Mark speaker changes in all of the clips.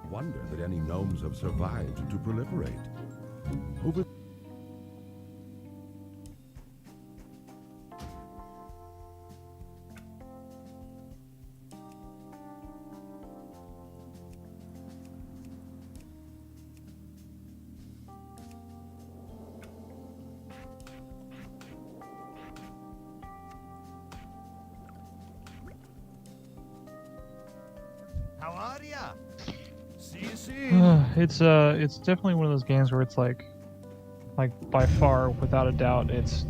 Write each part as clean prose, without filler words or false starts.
Speaker 1: wonder that any gnomes have survived to proliferate. Over
Speaker 2: How are ya? See you soon.
Speaker 3: It's definitely one of those games where it's like by far, without a doubt, its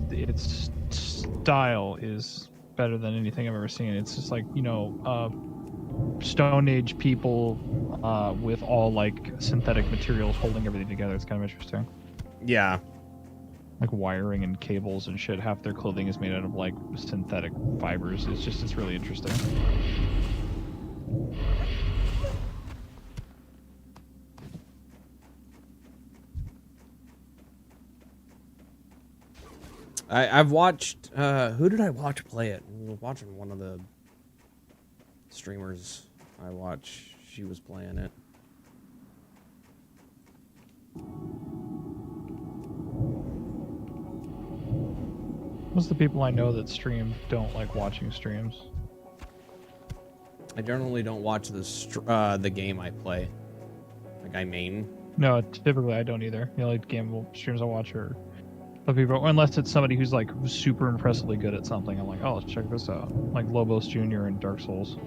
Speaker 3: style is better than anything I've ever seen. It's just like, you know, Stone Age people with all like synthetic materials holding everything together. It's kind of interesting.
Speaker 4: Yeah.
Speaker 3: Like wiring and cables and shit. Half their clothing is made out of like synthetic fibers. It's really interesting.
Speaker 4: I've watched, who did I watch play it? I was watching one of the streamers I watch. She was playing it.
Speaker 3: Most of the people I know that stream don't like watching streams.
Speaker 4: I generally don't watch the game I play. Like I main.
Speaker 3: No, typically I don't either. The only game streams I watch are other people, unless it's somebody who's like super impressively good at something. I'm like, oh, let's check this out. Like Lobos Jr. and Dark Souls.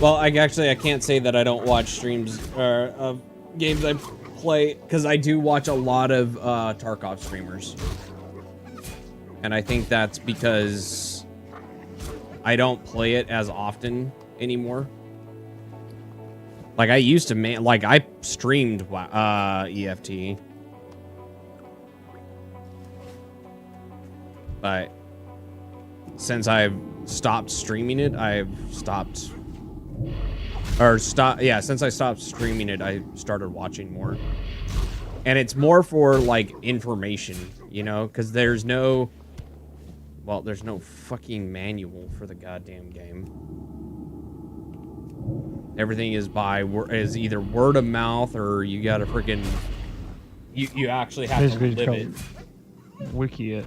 Speaker 4: Well, I can't say that I don't watch streams of games I play, because I do watch a lot of Tarkov streamers. And I think that's because I don't play it as often anymore. Like I used to, I streamed EFT. But since I've stopped streaming it, since I stopped streaming it, I started watching more. And it's more for like information, you know, because there's no fucking manual for the goddamn game. Everything is is either word of mouth, or you gotta freaking you actually have
Speaker 3: Basically
Speaker 4: to live it.
Speaker 3: Wiki it.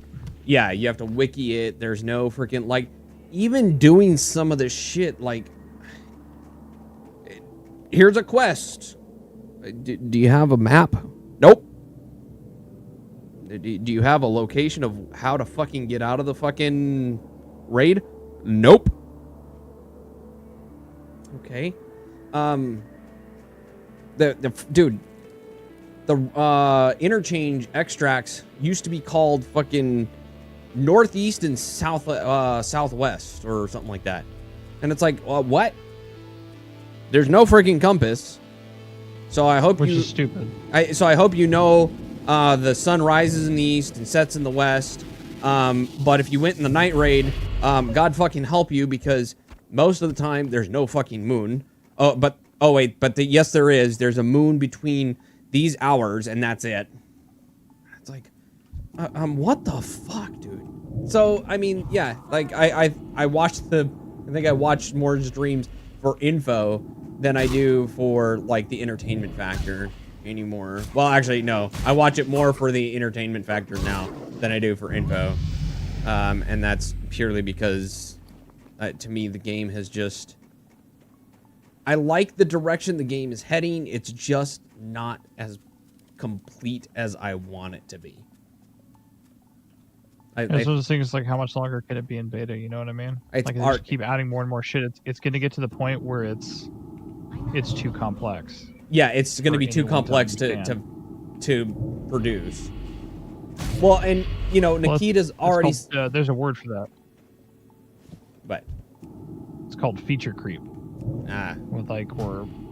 Speaker 4: Yeah, you have to wiki it. There's no freaking, like, even doing some of this shit, like, here's a quest. Do you have a map? Nope. Do you have a location of how to fucking get out of the fucking raid? Nope. Okay. Dude, the interchange extracts used to be called fucking northeast and southwest or something like that, and it's like, what? There's no freaking compass. So I hope
Speaker 3: Which is stupid.
Speaker 4: So I hope you know the sun rises in the east and sets in the west. But if you went in the night raid, God fucking help you, because most of the time there's no fucking moon. Yes, there is. There's a moon between these hours, and that's it. It's like, what the fuck, dude? So I mean, yeah, like I think I watched more streams for info than I do for like the entertainment factor anymore. Well, actually, no, I watch it more for the entertainment factor now than I do for info, and that's purely because to me the game has just, I like the direction the game is heading. It's just not as complete as I want it to be.
Speaker 3: It's one of those things, like, how much longer can it be in beta? You know what I mean?
Speaker 4: It's
Speaker 3: like, they just keep adding more and more shit. It's going to get to the point where it's too complex.
Speaker 4: Yeah, it's going to be too complex to produce. Well, and you know, Nikita's already.
Speaker 3: There's a word for that.
Speaker 4: But
Speaker 3: it's called feature creep.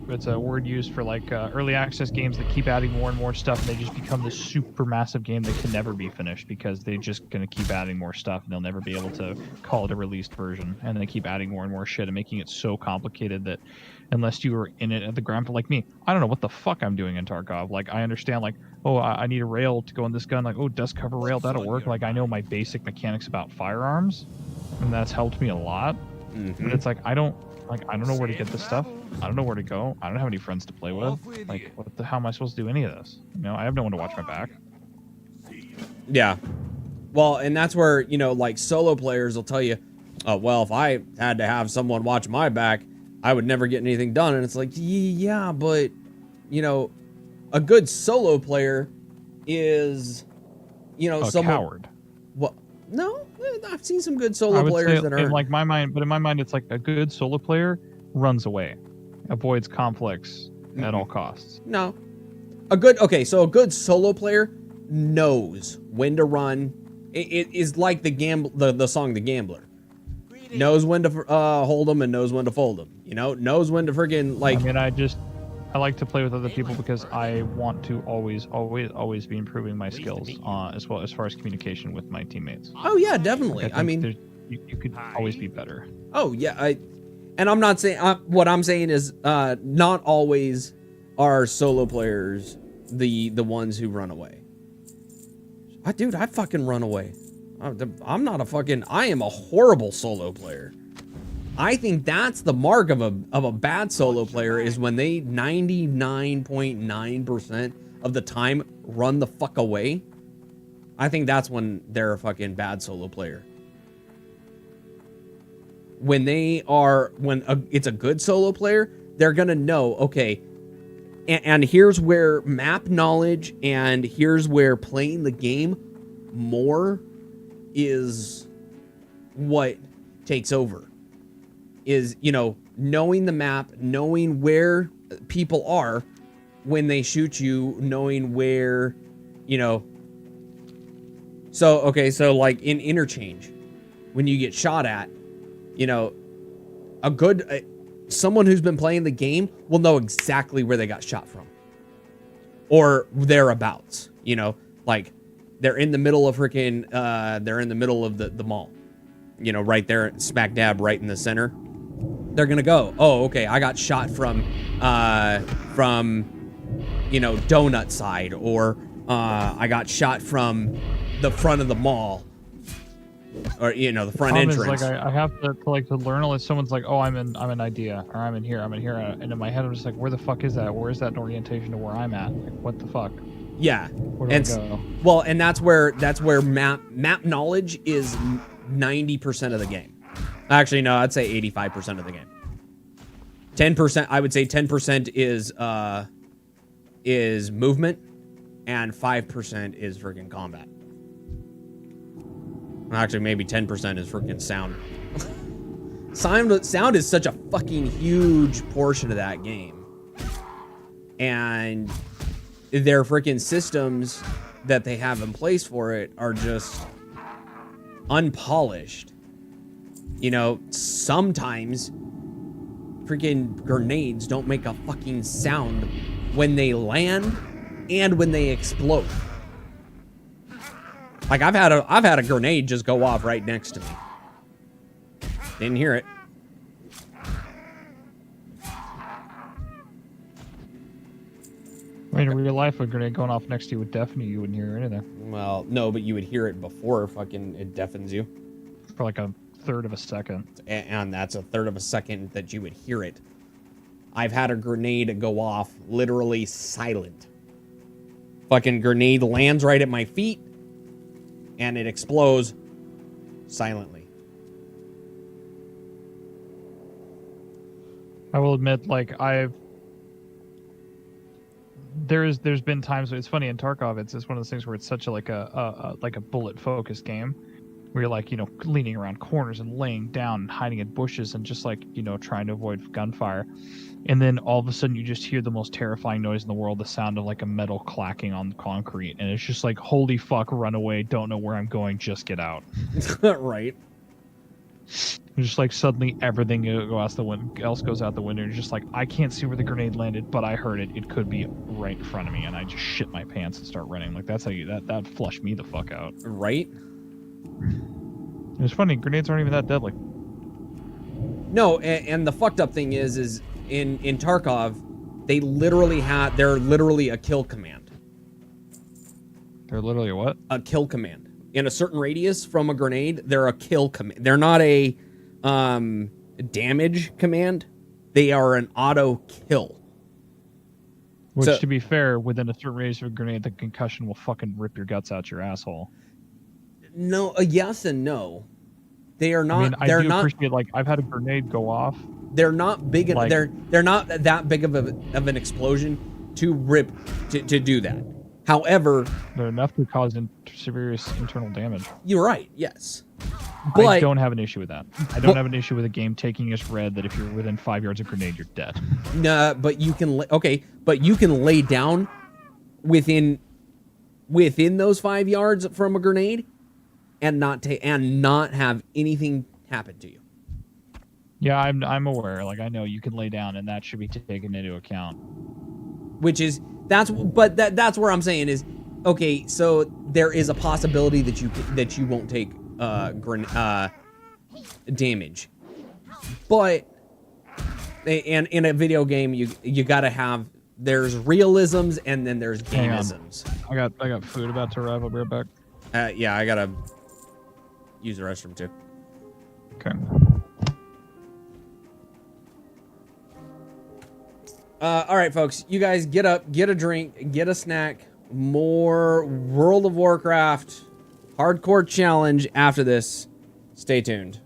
Speaker 3: It's a word used for like early access games that keep adding more and more stuff, and they just become this super massive game that can never be finished because they're just going to keep adding more stuff, and they'll never be able to call it a released version. And they keep adding more and more shit and making it so complicated that unless you were in it at the ground, like me, I don't know what the fuck I'm doing in Tarkov. Like, I understand, like, oh, I need a rail to go in this gun. Like, oh, dust cover rail, that'll work. Like, I know my basic mechanics about firearms, and that's helped me a lot.
Speaker 4: Mm-hmm.
Speaker 3: But it's like, I don't Like, I don't know where to get this stuff. I don't know where to go. I don't have any friends to play with. Like, what the hell am I supposed to do any of this? You know, I have no one to watch my back.
Speaker 4: Yeah. Well, and that's where, you know, like solo players will tell you, oh, well, if I had to have someone watch my back, I would never get anything done. And it's like, yeah, but, you know, a good solo player is, you know,
Speaker 3: A
Speaker 4: someone.
Speaker 3: coward.
Speaker 4: Well, no, I've seen some good solo players that are
Speaker 3: in like my mind, but in my mind, it's like a good solo player runs away, avoids conflicts at all costs.
Speaker 4: No, a good solo player knows when to run. It is like the song "The Gambler." Knows when to hold them and knows when to fold them. You know, knows when to friggin' like.
Speaker 3: I mean, I like to play with other people because I want to always be improving my skills as well as far as communication with my teammates.
Speaker 4: Oh yeah, definitely.
Speaker 3: I mean, you could always be better.
Speaker 4: Oh yeah, and I'm not saying what I'm saying is not always are solo players the ones who run away. Dude, I fucking run away. I'm not I am a horrible solo player. I think that's the mark of a bad solo player is when they 99.9% of the time run the fuck away. I think that's when they're a fucking bad solo player. When it's a good solo player, they're gonna know, okay, and here's where map knowledge and here's where playing the game more is what takes over. Is, you know, knowing the map, knowing where people are when they shoot you, knowing where, you know. So, okay, so like in interchange, when you get shot at, you know, someone who's been playing the game will know exactly where they got shot from. Or thereabouts, you know, like they're in the middle of freaking, they're in the middle of the mall, you know, right there, smack dab right in the center. They're gonna go, oh, okay, I got shot from, you know, donut side, or I got shot from the front of the mall, or, you know, the front entrance.
Speaker 3: Is, like, I have to learn all this. Someone's like, oh, I'm in idea, or I'm in here, and in my head I'm just like, where the fuck is that? Where's that orientation to where I'm at? Like, what the fuck?
Speaker 4: Yeah.
Speaker 3: Where do I go?
Speaker 4: Well, and that's where map knowledge is 90% of the game. Actually, no, I'd say 85% of the game. 10%, I would say 10% is movement, and 5% is freaking combat. Actually, maybe 10% is freaking sound. Sound is such a fucking huge portion of that game. And their freaking systems that they have in place for it are just unpolished. You know, sometimes freaking grenades don't make a fucking sound when they land and when they explode. Like I've had a grenade just go off right next to me. Didn't hear it.
Speaker 3: I mean, in real life, a grenade going off next to you would deafen you. You wouldn't hear anything.
Speaker 4: Well, no, but you would hear it before fucking it deafens you.
Speaker 3: For like a third of a second.
Speaker 4: And that's a third of a second that you would hear it. I've had a grenade go off literally silent. Fucking grenade lands right at my feet and it explodes silently.
Speaker 3: I will admit, like, there's been times, it's funny, in Tarkov, it's one of those things where it's such a bullet focused game where you're like, you know, leaning around corners and laying down and hiding in bushes and just like, you know, trying to avoid gunfire. And then all of a sudden you just hear the most terrifying noise in the world, the sound of like a metal clacking on concrete. And it's just like, holy fuck, run away. Don't know where I'm going. Just get out.
Speaker 4: Right.
Speaker 3: Just like suddenly everything else goes out the window. And you're just like, I can't see where the grenade landed, but I heard it. It could be right in front of me. And I just shit my pants and start running. Like that's how that flushed me the fuck out.
Speaker 4: Right.
Speaker 3: It's funny, grenades aren't even that deadly.
Speaker 4: No, and the fucked up thing is in Tarkov, they're literally a kill command.
Speaker 3: They're literally a what?
Speaker 4: A kill command. In a certain radius from a grenade, they're a kill command. They're not a damage command, they are an auto kill.
Speaker 3: Which,
Speaker 4: So-
Speaker 3: to be fair, within a certain radius of a grenade, the concussion will fucking rip your guts out your asshole.
Speaker 4: No, yes and no. They are not.
Speaker 3: I mean, I
Speaker 4: they're
Speaker 3: do
Speaker 4: not.
Speaker 3: appreciate, like, I've had a grenade go off.
Speaker 4: They're not big.
Speaker 3: Like-
Speaker 4: They're not that big of an explosion to rip to do that. However,
Speaker 3: They're enough to cause serious internal damage.
Speaker 4: you're right. Yes, but
Speaker 3: I don't have an issue with that. I don't have an issue with a game taking as read that if you're within 5 yards of grenade, you're dead.
Speaker 4: nah, but you can. But you can lay down within those 5 yards from a grenade, and not have anything happen to you.
Speaker 3: Yeah, I'm aware. Like, I know you can lay down, and that should be taken into account.
Speaker 4: Which is that's where I'm saying is, okay, so there is a possibility that you won't take damage, but and in a video game you gotta have, there's realisms and then there's
Speaker 3: Hang on.
Speaker 4: gameisms.
Speaker 3: I got food about to arrive. I'll be right back.
Speaker 4: Yeah, I gotta use the restroom too.
Speaker 3: Okay.
Speaker 4: All right, folks, you guys get up, get a drink, get a snack. More World of Warcraft hardcore challenge after this. Stay tuned.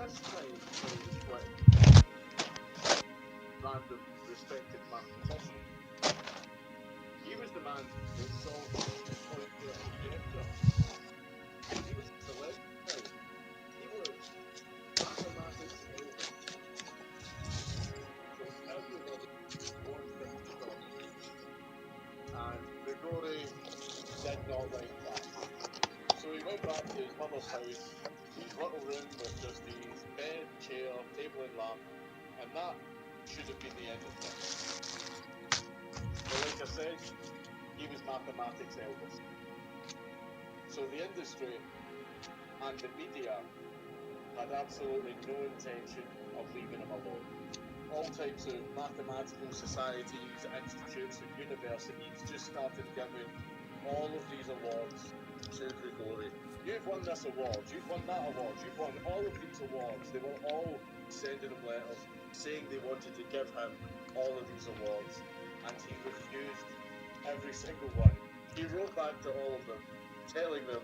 Speaker 5: this time, with random respected mathematician, he was the man who solved the point of conjecture. He was a celebrity. He was mathematics over. So everybody wanted him to stop. And Grigori did not like that. So he went back to his mother's house, his little room with just his bed, chair, table and lamp, and that should have been the end of things. But like I said, he was mathematics Elvis. So the industry and the media had absolutely no intention of leaving him alone. All types of mathematical societies, institutes and universities just started giving all of these awards to Grigori. You've won this award, you've won that award, you've won all of these awards. They were all sending him letters saying they wanted to give him all of these awards, and he refused every single one. He wrote back to all of them, telling them,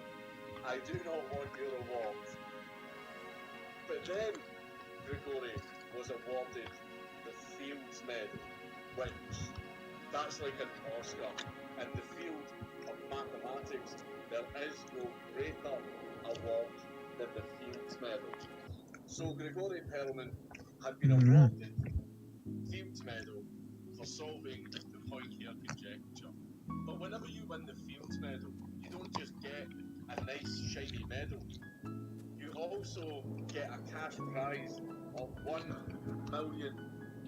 Speaker 5: I do not want your awards. But then Grigori was awarded the Fields Medal, which that's like an Oscar. In the field of mathematics, there is no greater award than the Fields Medal. So Grigori Perelman had been awarded Fields Medal for solving the Pointier conjecture. But whenever you win the Fields Medal, you don't just get a nice shiny medal. You also get a cash prize of $1 million.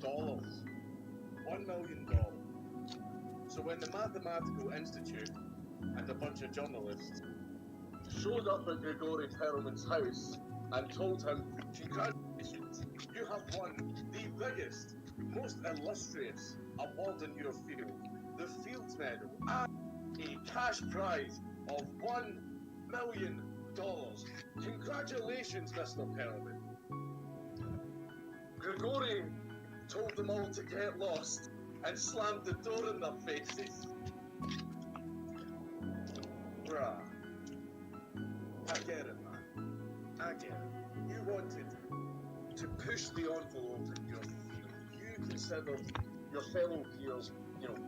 Speaker 5: $1 million. So when the Mathematical Institute and a bunch of journalists showed up at Grigori Perelman's house and told him, congratulations, you have won the biggest, most illustrious award in your field, the Fields Medal, and a cash prize of $1 million. Congratulations, Mr. Perelman. Grigori told them all to get lost and slammed the door in their faces. Bruh. I get it, man. I get it. You wanted to push the envelope in your field. You considered your fellow peers,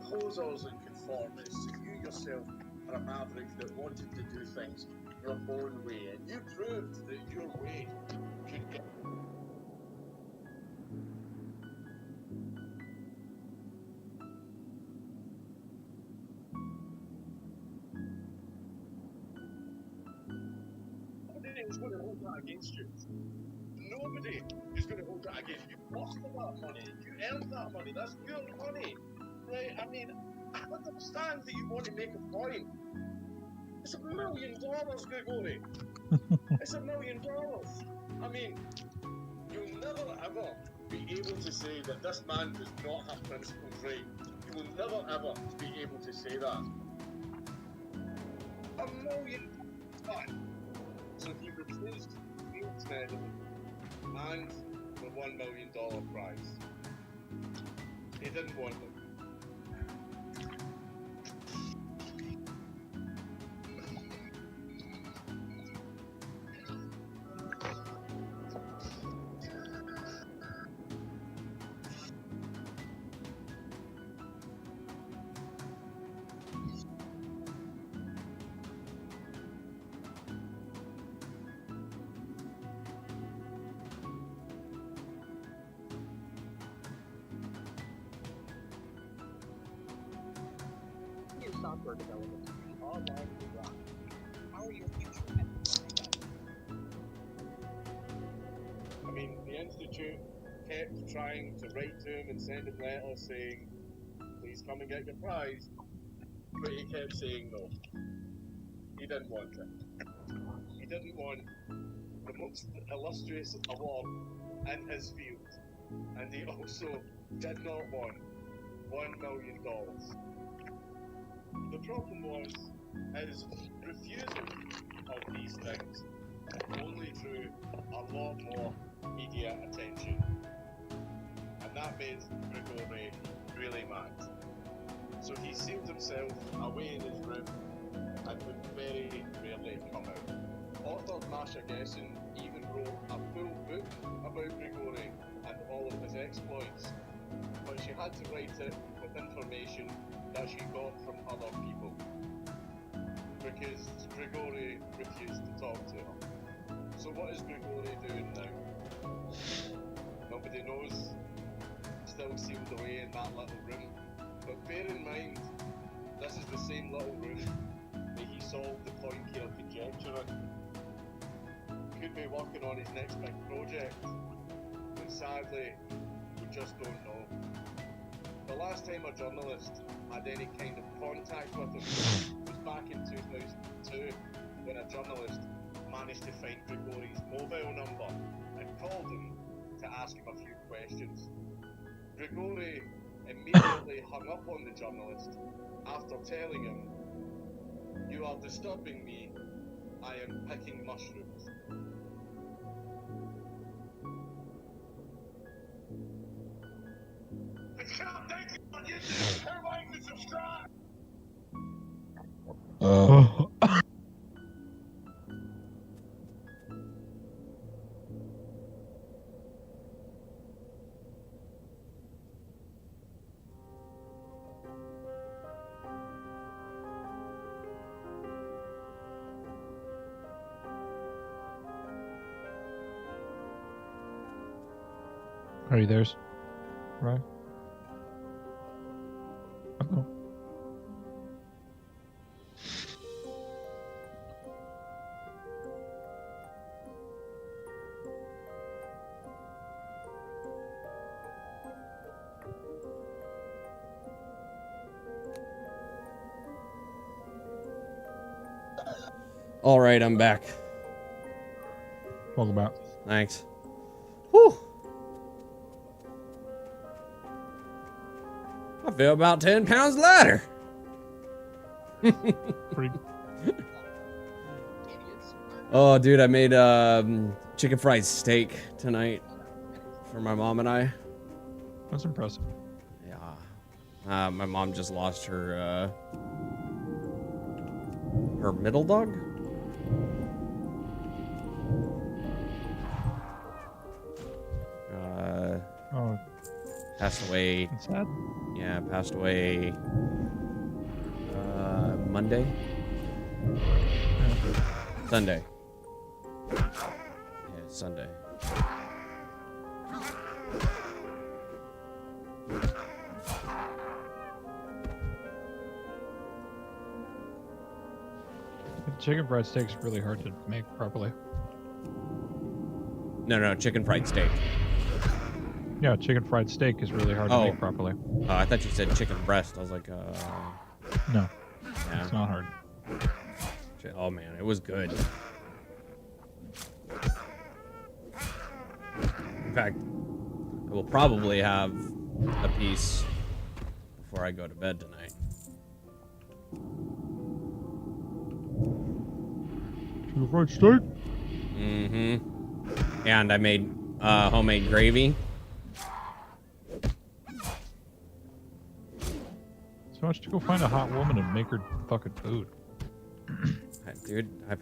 Speaker 5: posers and conformists. You yourself are a maverick that wanted to do things your own way, and you proved that your way could get. Nobody is going to hold that against you. Nobody is going to hold that against you. You lost that money. You earned that money. That's your money. Right? I mean, I understand that you want to make a point. It's $1 million, Grigori. It's $1 million. I mean, you'll never ever be able to say that this man does not have principles, right? You will never ever be able to say that. $1 million. So he refused the Fields Medal and the $1 million prize. He didn't want them. Software development all largely wrong. How are your future methods? I mean, the Institute kept trying to write to him and send him letters saying, please come and get your prize, but he kept saying no. He didn't want it. He didn't want the most illustrious award in his field, and he also did not want $1 million. The problem was his refusal of these things only drew a lot more media attention, and that made Grigori really mad. So he sealed himself away in his room and would very rarely come out. Author Masha Gessen even wrote a full book about Grigori and all of his exploits, but she had to write it with information that she got from other people, because Grigori refused to talk to her. So what is Grigori doing now? Nobody knows. Still sealed away in that little room. But bear in mind, this is the same little room that he solved the point care conjecture in. Could be working on his next big project, but sadly, we just don't know. The last time a journalist had any kind of contact with him was back in 2002, when a journalist managed to find Grigori's mobile number and called him to ask him a few questions. Grigori immediately hung up on the journalist after telling him, "You are disturbing me. I am picking mushrooms."
Speaker 3: Are you there? Right. Oh.
Speaker 4: All right, I'm back.
Speaker 3: Welcome back.
Speaker 4: Thanks. Whew. I feel about 10 pounds lighter.
Speaker 3: Pretty.
Speaker 4: Oh, dude, I made chicken fried steak tonight for my mom and I.
Speaker 3: That's impressive.
Speaker 4: Yeah. My mom just lost her middle dog.
Speaker 3: Oh,
Speaker 4: Passed away.
Speaker 3: that's sad.
Speaker 4: Yeah, passed away Monday. Sunday. Yeah, Sunday.
Speaker 3: Chicken fried steak's really hard to make properly.
Speaker 4: No, chicken fried steak.
Speaker 3: Yeah, chicken fried steak is really hard to
Speaker 4: Oh.
Speaker 3: make properly.
Speaker 4: I thought you said chicken breast. I was like,
Speaker 3: No,
Speaker 4: yeah.
Speaker 3: it's not hard.
Speaker 4: Oh man, it was good. In fact, I will probably have a piece before I go to bed tonight.
Speaker 3: Chicken fried steak?
Speaker 4: Mm-hmm. And I made homemade gravy.
Speaker 3: So why don't you go find a hot woman and make her fucking food?
Speaker 4: Dude, I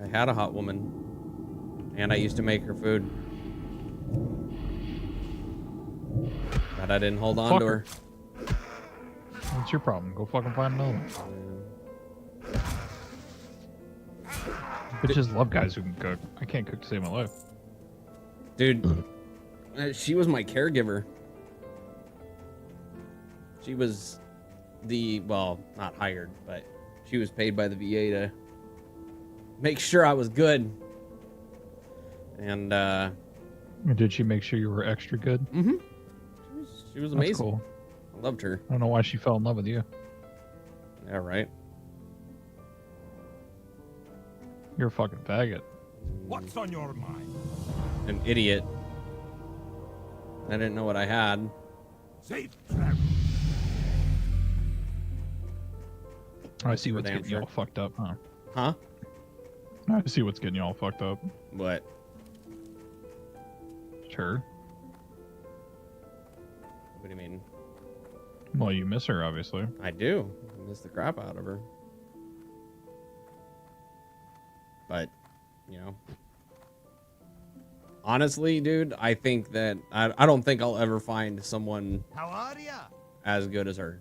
Speaker 4: had a hot woman, and I used to make her food, but I didn't hold on
Speaker 3: Fuck
Speaker 4: to her.
Speaker 3: What's your problem? Go fucking find another one. Bitches love guys who can cook. I can't cook to save my life.
Speaker 4: Dude, she was my caregiver. She was well, not hired, but she was paid by the VA to make sure I was good. And
Speaker 3: Did she make sure you were extra good?
Speaker 4: mm-hmm. She was amazing.
Speaker 3: That's cool.
Speaker 4: I loved her.
Speaker 3: I don't know why she fell in love with you.
Speaker 4: Yeah, right.
Speaker 3: You're a fucking faggot.
Speaker 2: What's on your mind?
Speaker 4: An idiot. I didn't know what I had.
Speaker 2: Safe travel.
Speaker 3: I see what's
Speaker 4: Damn
Speaker 3: getting you
Speaker 4: sure.
Speaker 3: all fucked up, huh?
Speaker 4: Huh?
Speaker 3: I see what's getting you all fucked up.
Speaker 4: What?
Speaker 3: Sure.
Speaker 4: What do you mean?
Speaker 3: Well, you miss her, obviously.
Speaker 4: I do. I miss the crap out of her. But, you know, honestly, dude, I think that I don't think I'll ever find someone
Speaker 2: How are ya?
Speaker 4: as good as her.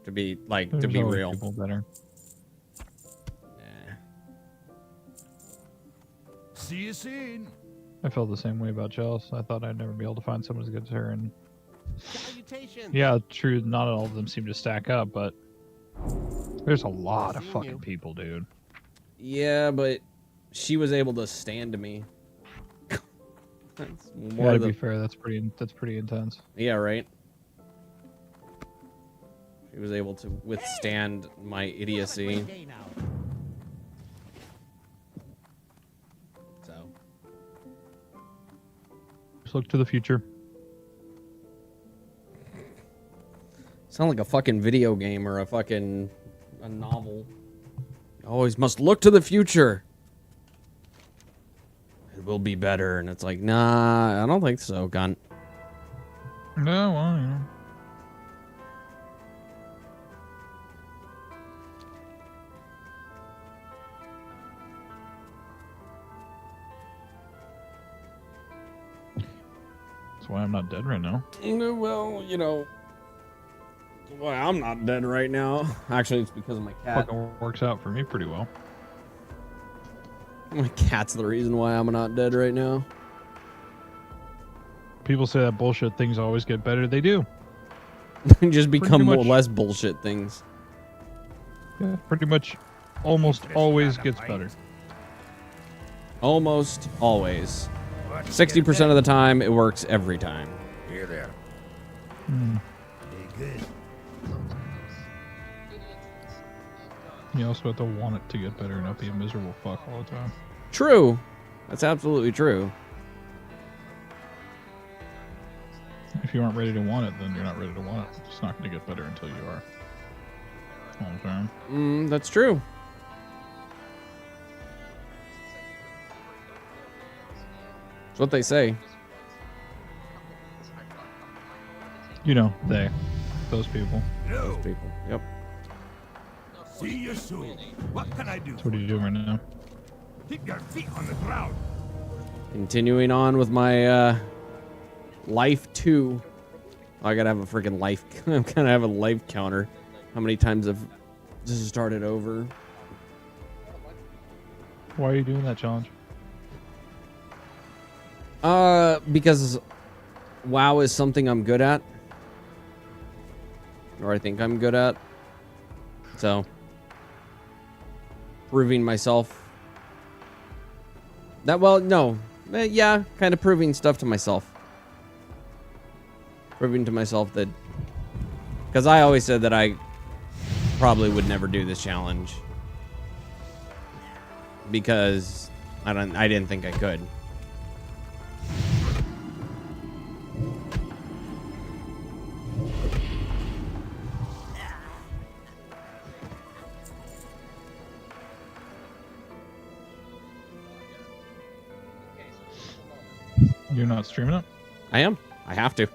Speaker 4: To be like, to
Speaker 3: There's
Speaker 4: be
Speaker 3: always
Speaker 4: real.
Speaker 3: people better.
Speaker 4: Nah.
Speaker 2: See you soon.
Speaker 3: I felt the same way about Chelsea. I thought I'd never be able to find someone as good as her, and
Speaker 2: Salutations.
Speaker 3: yeah, true. Not all of them seem to stack up, but there's a lot of
Speaker 2: Seen
Speaker 3: fucking
Speaker 2: you.
Speaker 3: people, dude.
Speaker 4: Yeah, but she was able to stand me. That's
Speaker 3: Yeah,
Speaker 4: more
Speaker 3: to
Speaker 4: the
Speaker 3: be fair, that's pretty intense.
Speaker 4: yeah, right. She was able to withstand my idiocy. So
Speaker 3: Just look to the future.
Speaker 4: sound like a fucking video game or a novel. Always must look to the future. It will be better, and it's like, nah, I don't think so, gun.
Speaker 3: No, well, you know. That's why I'm not dead right now.
Speaker 4: Well, you know, well, I'm not dead right now. Actually, it's because of my cat.
Speaker 3: Fucking works out for me pretty well.
Speaker 4: My cat's the reason why I'm not dead right now.
Speaker 3: People say that bullshit things always get better. They do.
Speaker 4: Just become more
Speaker 3: much.
Speaker 4: less bullshit things.
Speaker 3: Yeah, pretty much almost always gets better.
Speaker 4: Almost always. 60% of the time, it works every time.
Speaker 2: Here there.
Speaker 3: Hmm.
Speaker 2: Very good.
Speaker 3: You also have to want it to get better and not be a miserable fuck all the time.
Speaker 4: True. That's absolutely true.
Speaker 3: If you aren't ready to want it, then you're not ready to want it. It's not going to get better until you are. All the time.
Speaker 4: That's true. That's what they say.
Speaker 3: You know, they. Those people.
Speaker 2: Hello.
Speaker 4: People. Yep.
Speaker 2: See you soon. What can I do?
Speaker 3: So what are you doing right now?
Speaker 2: Keep your feet on the ground.
Speaker 4: Continuing on with my life 2. Oh, I gotta have a freaking life. I'm gonna have a life counter. How many times have just started over?
Speaker 3: Why are you doing that challenge?
Speaker 4: Because WoW is something I'm good at, or I think I'm good at. So, proving myself. Yeah, kind of proving stuff to myself. Proving to myself that, because I always said that I probably would never do this challenge because I didn't think I could.
Speaker 3: You're not streaming it?
Speaker 4: I am. I have to.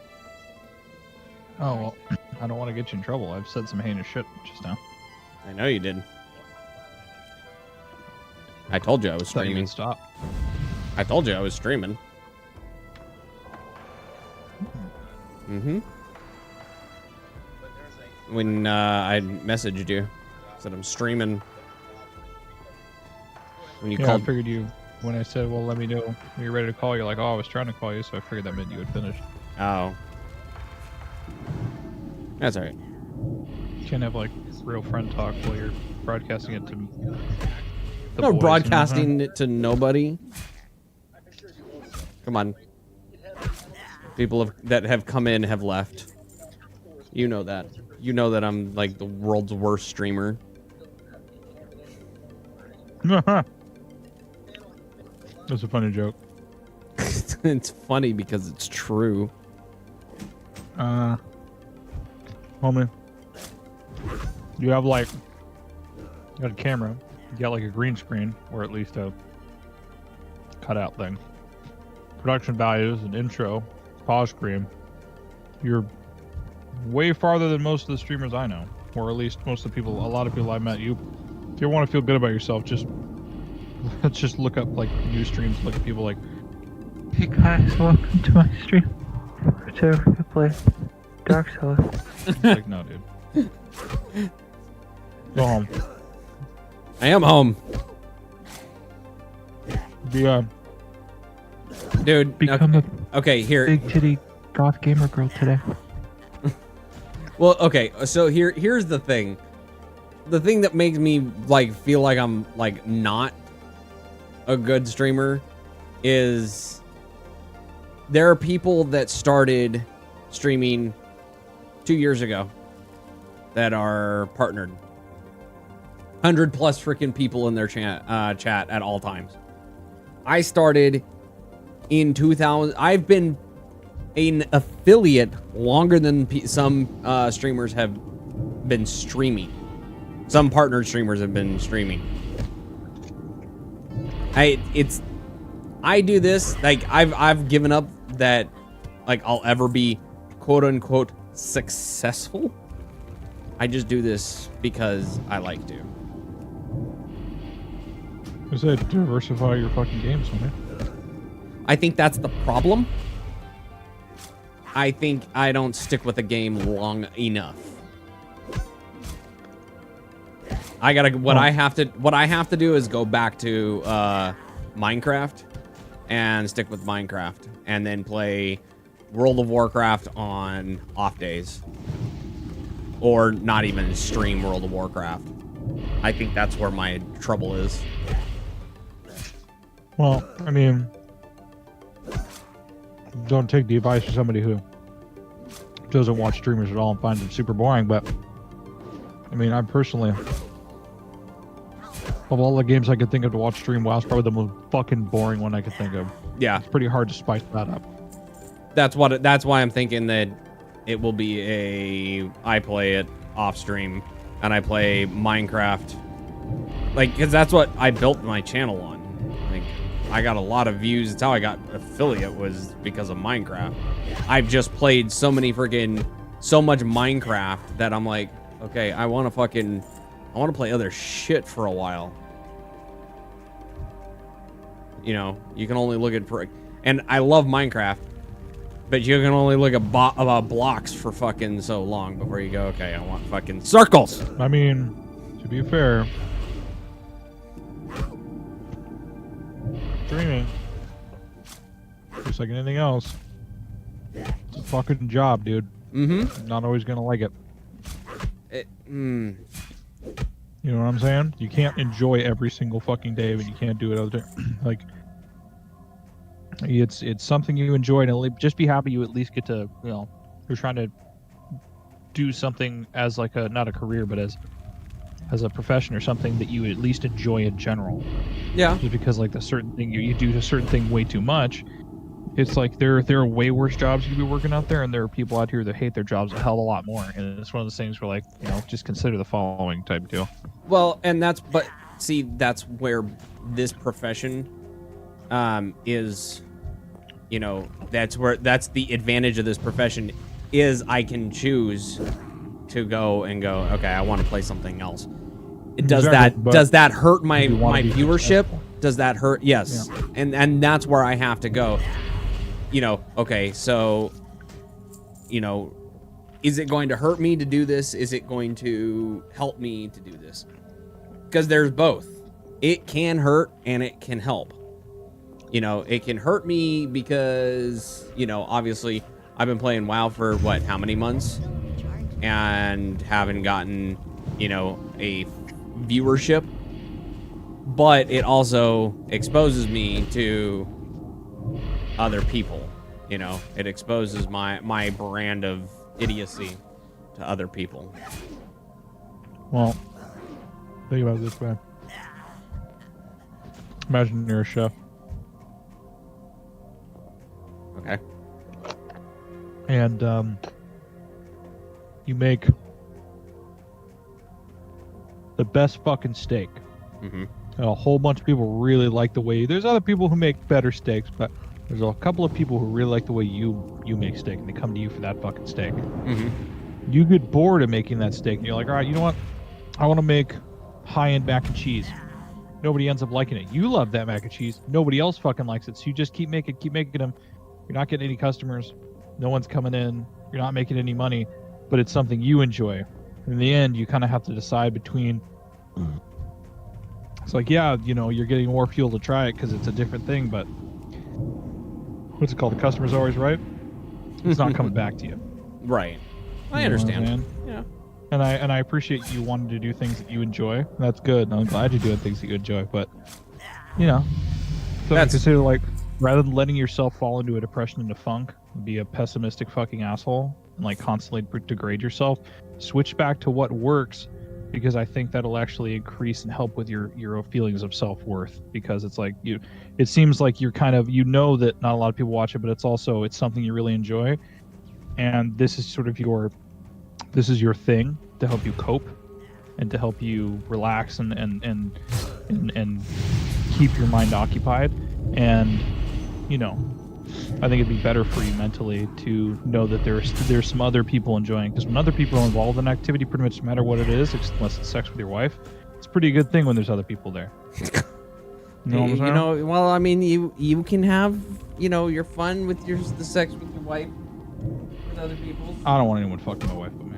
Speaker 3: Oh, well, I don't want to get you in trouble. I've said some heinous shit just now.
Speaker 4: I know you did. I told you I was
Speaker 3: Thought you
Speaker 4: streaming.
Speaker 3: would stop.
Speaker 4: I told you I was streaming. Mm-hmm. When I messaged you, said I'm streaming. When you
Speaker 3: Yeah,
Speaker 4: called,
Speaker 3: I figured you, when I said, well, let me know when you're ready to call, you're like, oh, I was trying to call you, so I figured that meant you had finished.
Speaker 4: oh, that's all right.
Speaker 3: You can't have, like, real friend talk while you're broadcasting it to the
Speaker 4: No,
Speaker 3: boys, you know?
Speaker 4: broadcasting it to nobody. Come on. People that have come in have left. You know that. You know that I'm like the world's worst streamer.
Speaker 3: That's a funny joke.
Speaker 4: It's funny because it's true.
Speaker 3: Homie, you have like, you got a camera, you got like a green screen, or at least a cutout thing. Production values, an intro, pause screen. You're way farther than most of the streamers I know, or at least most of the people, a lot of people I met. You, if you want to feel good about yourself, just let's just look up like new streams. Look at people like,
Speaker 6: Hey guys, welcome to my stream. To play Dark Souls.
Speaker 3: it's like no, dude. Go home.
Speaker 4: I am home,
Speaker 3: Yeah.
Speaker 4: dude.
Speaker 6: Become
Speaker 4: Okay,
Speaker 6: a
Speaker 4: here.
Speaker 6: big titty goth gamer girl today.
Speaker 4: Well, okay. So here's the thing. The thing that makes me like feel like I'm like not a good streamer is there are people that started streaming 2 years ago that are partnered. 100+ freaking people in their chat at all times. I started in 2000. I've been an affiliate longer than some streamers have been streaming. Some partnered streamers have been streaming. I do this like I've given up that like I'll ever be quote unquote successful. I just do this because I like to.
Speaker 3: I said diversify your fucking games, man.
Speaker 4: I think that's the problem. I think I don't stick with a game long enough. What I have to do is go back to Minecraft and stick with Minecraft and then play World of Warcraft on off days. Or not even stream World of Warcraft. I think that's where my trouble is.
Speaker 3: Well, I mean, don't take the advice of somebody who doesn't watch streamers at all and finds it super boring, but I mean, I personally, of all the games I could think of to watch stream, WoW's probably the most fucking boring one I could think of.
Speaker 4: Yeah.
Speaker 3: It's pretty hard to spice that up.
Speaker 4: That's why I'm thinking that it will be I play it off stream and I play Minecraft. Like, because that's what I built my channel on. Like, I got a lot of views. It's how I got affiliate was because of Minecraft. I've just played so much Minecraft that I'm like, okay, I want to play other shit for a while. You know, you can only look at and I love Minecraft, but you can only look at blocks for fucking so long before you go, okay, I want fucking circles.
Speaker 3: I mean, to be fair, streaming, just like anything else, it's a fucking job, dude.
Speaker 4: Mm-hmm.
Speaker 3: Not always gonna like it. You know what I'm saying? You can't enjoy every single fucking day, but you can't do it other day. Like, it's something you enjoy, and just be happy you at least get to, you know, you're trying to do something as like not a career, but as a profession or something that you at least enjoy in general.
Speaker 4: Yeah.
Speaker 3: Just because like the certain thing you do a certain thing way too much, it's like there are way worse jobs you could be working out there, and there are people out here that hate their jobs a hell of a lot more. And it's one of those things where, like, you know, just consider the following type deal.
Speaker 4: Well, and that's where this profession is, you know, that's the advantage of this profession is I can choose to go, okay, I want to play something else. Does that hurt my viewership? Does that hurt? Yes. Yeah. And that's where I have to go. You know, okay, so, you know, is it going to hurt me to do this? Is it going to help me to do this? Because there's both. It can hurt and it can help. You know, it can hurt me because, you know, obviously I've been playing WoW for how many months? And haven't gotten, you know, a viewership. But it also exposes me to other people. You know, it exposes my brand of idiocy to other people.
Speaker 3: Well, think about it this way. Imagine you're a chef.
Speaker 4: Okay.
Speaker 3: And you make the best fucking steak.
Speaker 4: Mm-hmm.
Speaker 3: And a whole bunch of people really like the way. There's other people who make better steaks, but there's a couple of people who really like the way you make steak, and they come to you for that fucking steak.
Speaker 4: Mm-hmm.
Speaker 3: You get bored of making that steak, and you're like, all right, you know what? I want to make high-end mac and cheese. nobody ends up liking it. You love that mac and cheese. Nobody else fucking likes it. So you just keep making them. You're not getting any customers. No one's coming in. You're not making any money, but it's something you enjoy. In the end, you kind of have to decide between. It's like, yeah, you know, you're getting more fuel to try it because it's a different thing, but what's it called? The customer's always right. It's not coming back to you.
Speaker 4: Right. I
Speaker 3: You know what I'm
Speaker 4: understand.
Speaker 3: saying?
Speaker 4: Yeah.
Speaker 3: And I appreciate you wanting to do things that you enjoy. That's good. And I'm glad you're doing things that you enjoy. But you know, so I
Speaker 4: That's-
Speaker 3: consider, like, rather than letting yourself fall into a depression and a funk, be a pessimistic fucking asshole, and like constantly degrade yourself, switch back to what works, because I think that'll actually increase and help with your feelings of self-worth. Because it's like it seems like you're kind of, you know, that not a lot of people watch it, but it's something you really enjoy, and this is sort of your thing to help you cope and to help you relax and keep your mind occupied. And you know, I think it'd be better for you mentally to know that there's some other people enjoying. Because when other people are involved in activity, pretty much no matter what it is, unless it's sex with your wife, it's a pretty good thing when there's other people there. You know what I'm saying?
Speaker 4: You know, well, I mean, you can have, you know, your fun with the sex with your wife, with other people.
Speaker 3: I don't want anyone fucking my wife with me.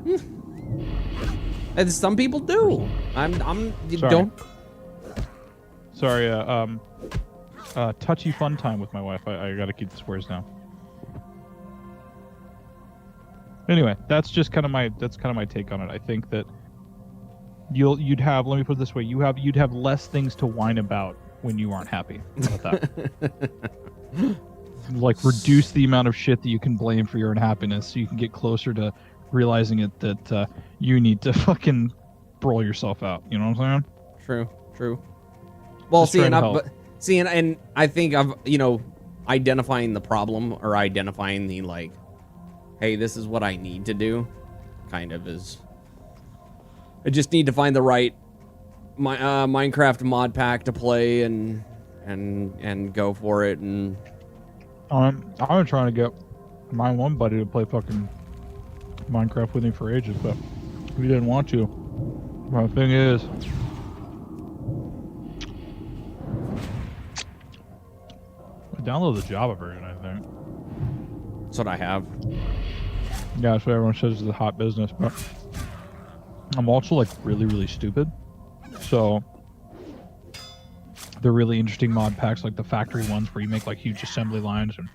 Speaker 4: And some people do. You
Speaker 3: Sorry.
Speaker 4: don't.
Speaker 3: Sorry, touchy fun time with my wife. I gotta keep the swears down. Anyway, that's kind of my take on it. I think that you'd have, let me put it this way, you'd have less things to whine about when you aren't happy. How about that? Like, reduce the amount of shit that you can blame for your unhappiness, so you can get closer to realizing that you need to fucking brawl yourself out. You know what I'm saying?
Speaker 4: True. Well,
Speaker 3: Just trying to help.
Speaker 4: and I think of, you know, identifying the problem or identifying the, like, hey, this is what I need to do, kind of is. I just need to find the right Minecraft mod pack to play and go for it. And
Speaker 3: I've been trying to get my one buddy to play fucking Minecraft with me for ages, but he didn't want to. Well, the thing is, I downloaded the Java version, I think.
Speaker 4: that's what I have.
Speaker 3: Yeah, that's what everyone says is the hot business, but I'm also, like, really, really stupid. So they're really interesting mod packs, like the factory ones where you make, like, huge assembly lines and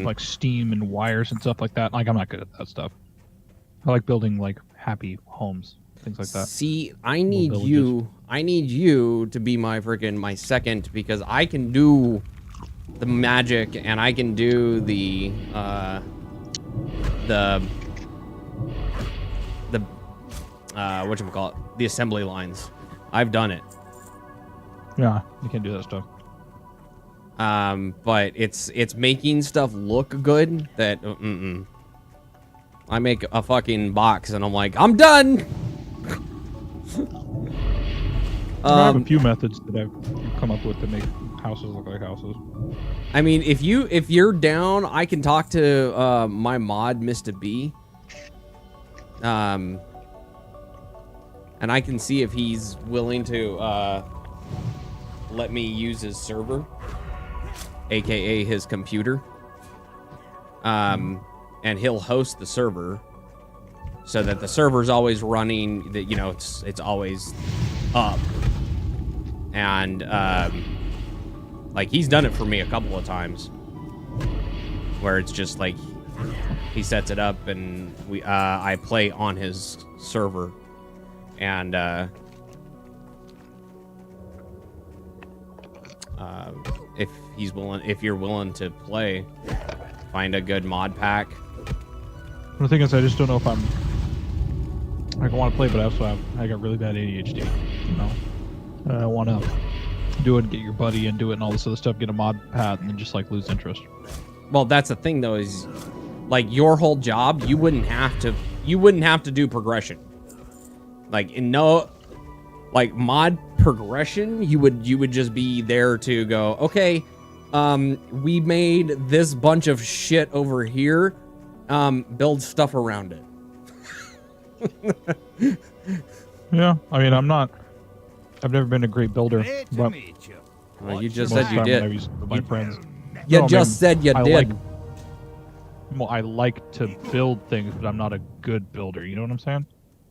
Speaker 3: like steam and wires and stuff like that. Like, I'm not good at that stuff. I like building, like, happy homes, things like that.
Speaker 4: See, I need you to be my second, because I can do the magic and I can do the whatchamacallit, the assembly lines. I've done it.
Speaker 3: Yeah, you can't do that stuff.
Speaker 4: But it's making stuff look good that I make a fucking box and I'm like, I'm done.
Speaker 3: I have a few methods that I've come up with to make houses look like houses.
Speaker 4: I mean, if you're down, I can talk to my mod, Mr. B. And I can see if he's willing to let me use his server, aka his computer. And he'll host the server so that the server's always running, that, you know, it's always up. And like, he's done it for me a couple of times where it's just like he sets it up and I play on his server. And if you're willing to play, find a good mod pack.
Speaker 3: The thing is, I just don't know if I want to play, but I got really bad ADHD, you know. And I want to do it and get your buddy and do it and all this other stuff, get a mod pad, and then just, like, lose interest.
Speaker 4: Well, that's the thing, though, is, like, your whole job, you wouldn't have to do progression. Like, mod progression, you would just be there to go, okay, we made this bunch of shit over here, build stuff around it.
Speaker 3: Yeah, I mean, I've never been a great builder,
Speaker 2: Great to
Speaker 3: but
Speaker 2: meet you.
Speaker 4: Well, you
Speaker 2: What's
Speaker 4: just
Speaker 2: your
Speaker 4: said you
Speaker 3: most of the time when
Speaker 4: did.
Speaker 3: I used with my friends.
Speaker 4: You
Speaker 3: No, I
Speaker 4: just
Speaker 3: mean,
Speaker 4: said you
Speaker 3: I
Speaker 4: did.
Speaker 3: like- Well, I like to build things, but I'm not a good builder. You know what I'm saying?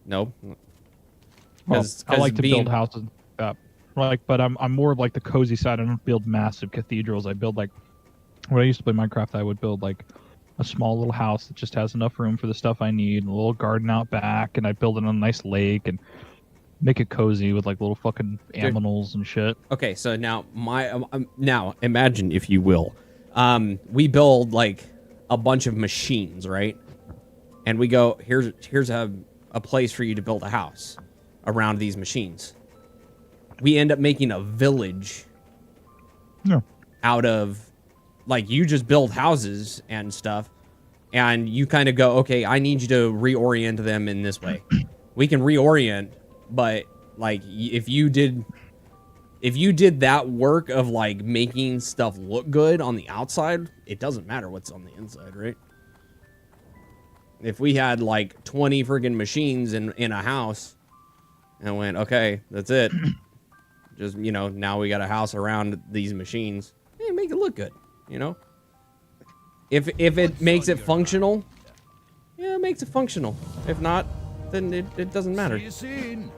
Speaker 4: No.
Speaker 3: Well,
Speaker 4: 'Cause
Speaker 3: I like to
Speaker 4: being-
Speaker 3: build houses. But I'm more of like the cozy side. I don't build massive cathedrals. I build like when I used to play Minecraft, I would build like a small little house that just has enough room for the stuff I need, and a little garden out back, and I build it on a nice lake and make it cozy with like little fucking animals and shit.
Speaker 4: Okay, so now now imagine, if you will, we build like a bunch of machines, right? And we go, here's a place for you to build a house around these machines. We end up making a village
Speaker 3: Yeah.
Speaker 4: out of, like, you just build houses and stuff, and you kind of go, okay, I need you to reorient them in this way. We can reorient, but like if you did that work of like making stuff look good on the outside, it doesn't matter what's on the inside, right? If we had like 20 friggin' machines in a house and went, okay, that's it. Just, you know, now we got a house around these machines. Hey, make it look good, you know? If it makes it functional, yeah, it makes it functional. If not, then it doesn't matter.
Speaker 2: See you soon.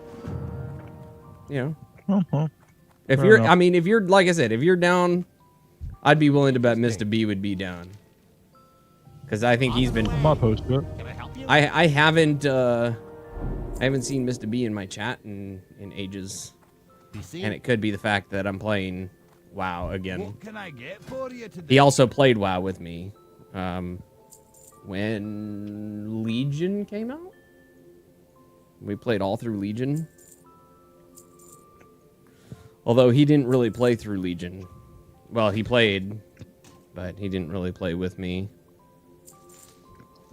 Speaker 4: You know?
Speaker 3: Well,
Speaker 4: If
Speaker 3: fair
Speaker 4: you're,
Speaker 3: enough.
Speaker 4: I mean, if you're, like I said, if you're down, I'd be willing to bet Mr. B would be down. Because I think he's been,
Speaker 3: I'm not opposed to it.
Speaker 2: Can I help you?
Speaker 4: I haven't seen Mr. B in my chat in ages. And it could be the fact that I'm playing WoW again.
Speaker 2: What can I get for you today?
Speaker 4: He also played WoW with me when Legion came out. We played all through Legion. Although he didn't really play through Legion. Well, he played, but he didn't really play with me.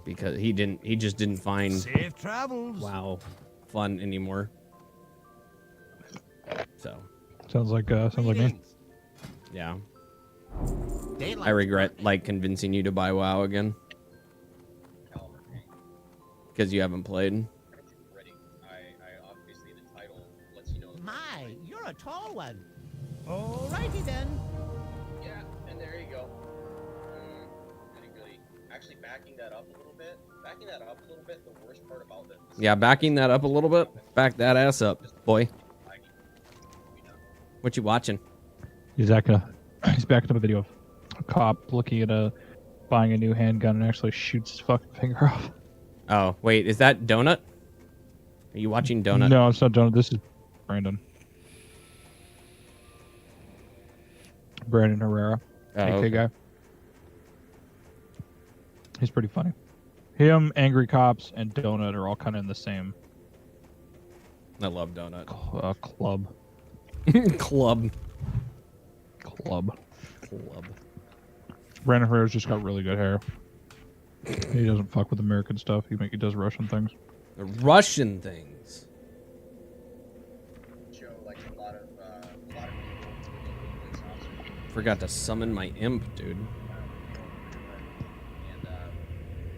Speaker 4: Because he just didn't find
Speaker 2: Safe travels.
Speaker 4: WoW fun anymore. So,
Speaker 3: Sounds like me.
Speaker 2: Greetings.
Speaker 4: yeah.
Speaker 2: Daylight.
Speaker 4: I regret, like, convincing you to buy WoW again. Because you haven't played.
Speaker 7: My, you're a tall one. Alrighty then.
Speaker 8: Yeah, and there you go. Goody goody. Actually, backing that up a little bit. The worst part about this.
Speaker 4: Yeah, backing that up a little bit. Back that ass up, boy. What you watching?
Speaker 3: He's backing up a video of a cop looking at buying a new handgun and actually shoots his fucking finger off.
Speaker 4: Oh, wait, is that Donut? Are you watching Donut?
Speaker 3: No, it's not Donut. This is Brandon. Brandon Herrera,
Speaker 4: Oh,
Speaker 3: AK
Speaker 4: okay.
Speaker 3: guy. He's pretty funny. Him, Angry Cops, and Donut are all kind of in the same
Speaker 4: I love Donut.
Speaker 3: club.
Speaker 4: Club.
Speaker 3: Brandon Herrera's just got really good hair. He doesn't fuck with American stuff. He does Russian things.
Speaker 4: The Russian things.
Speaker 8: Show like a lot of people.
Speaker 4: Forgot to summon my imp, dude.
Speaker 8: And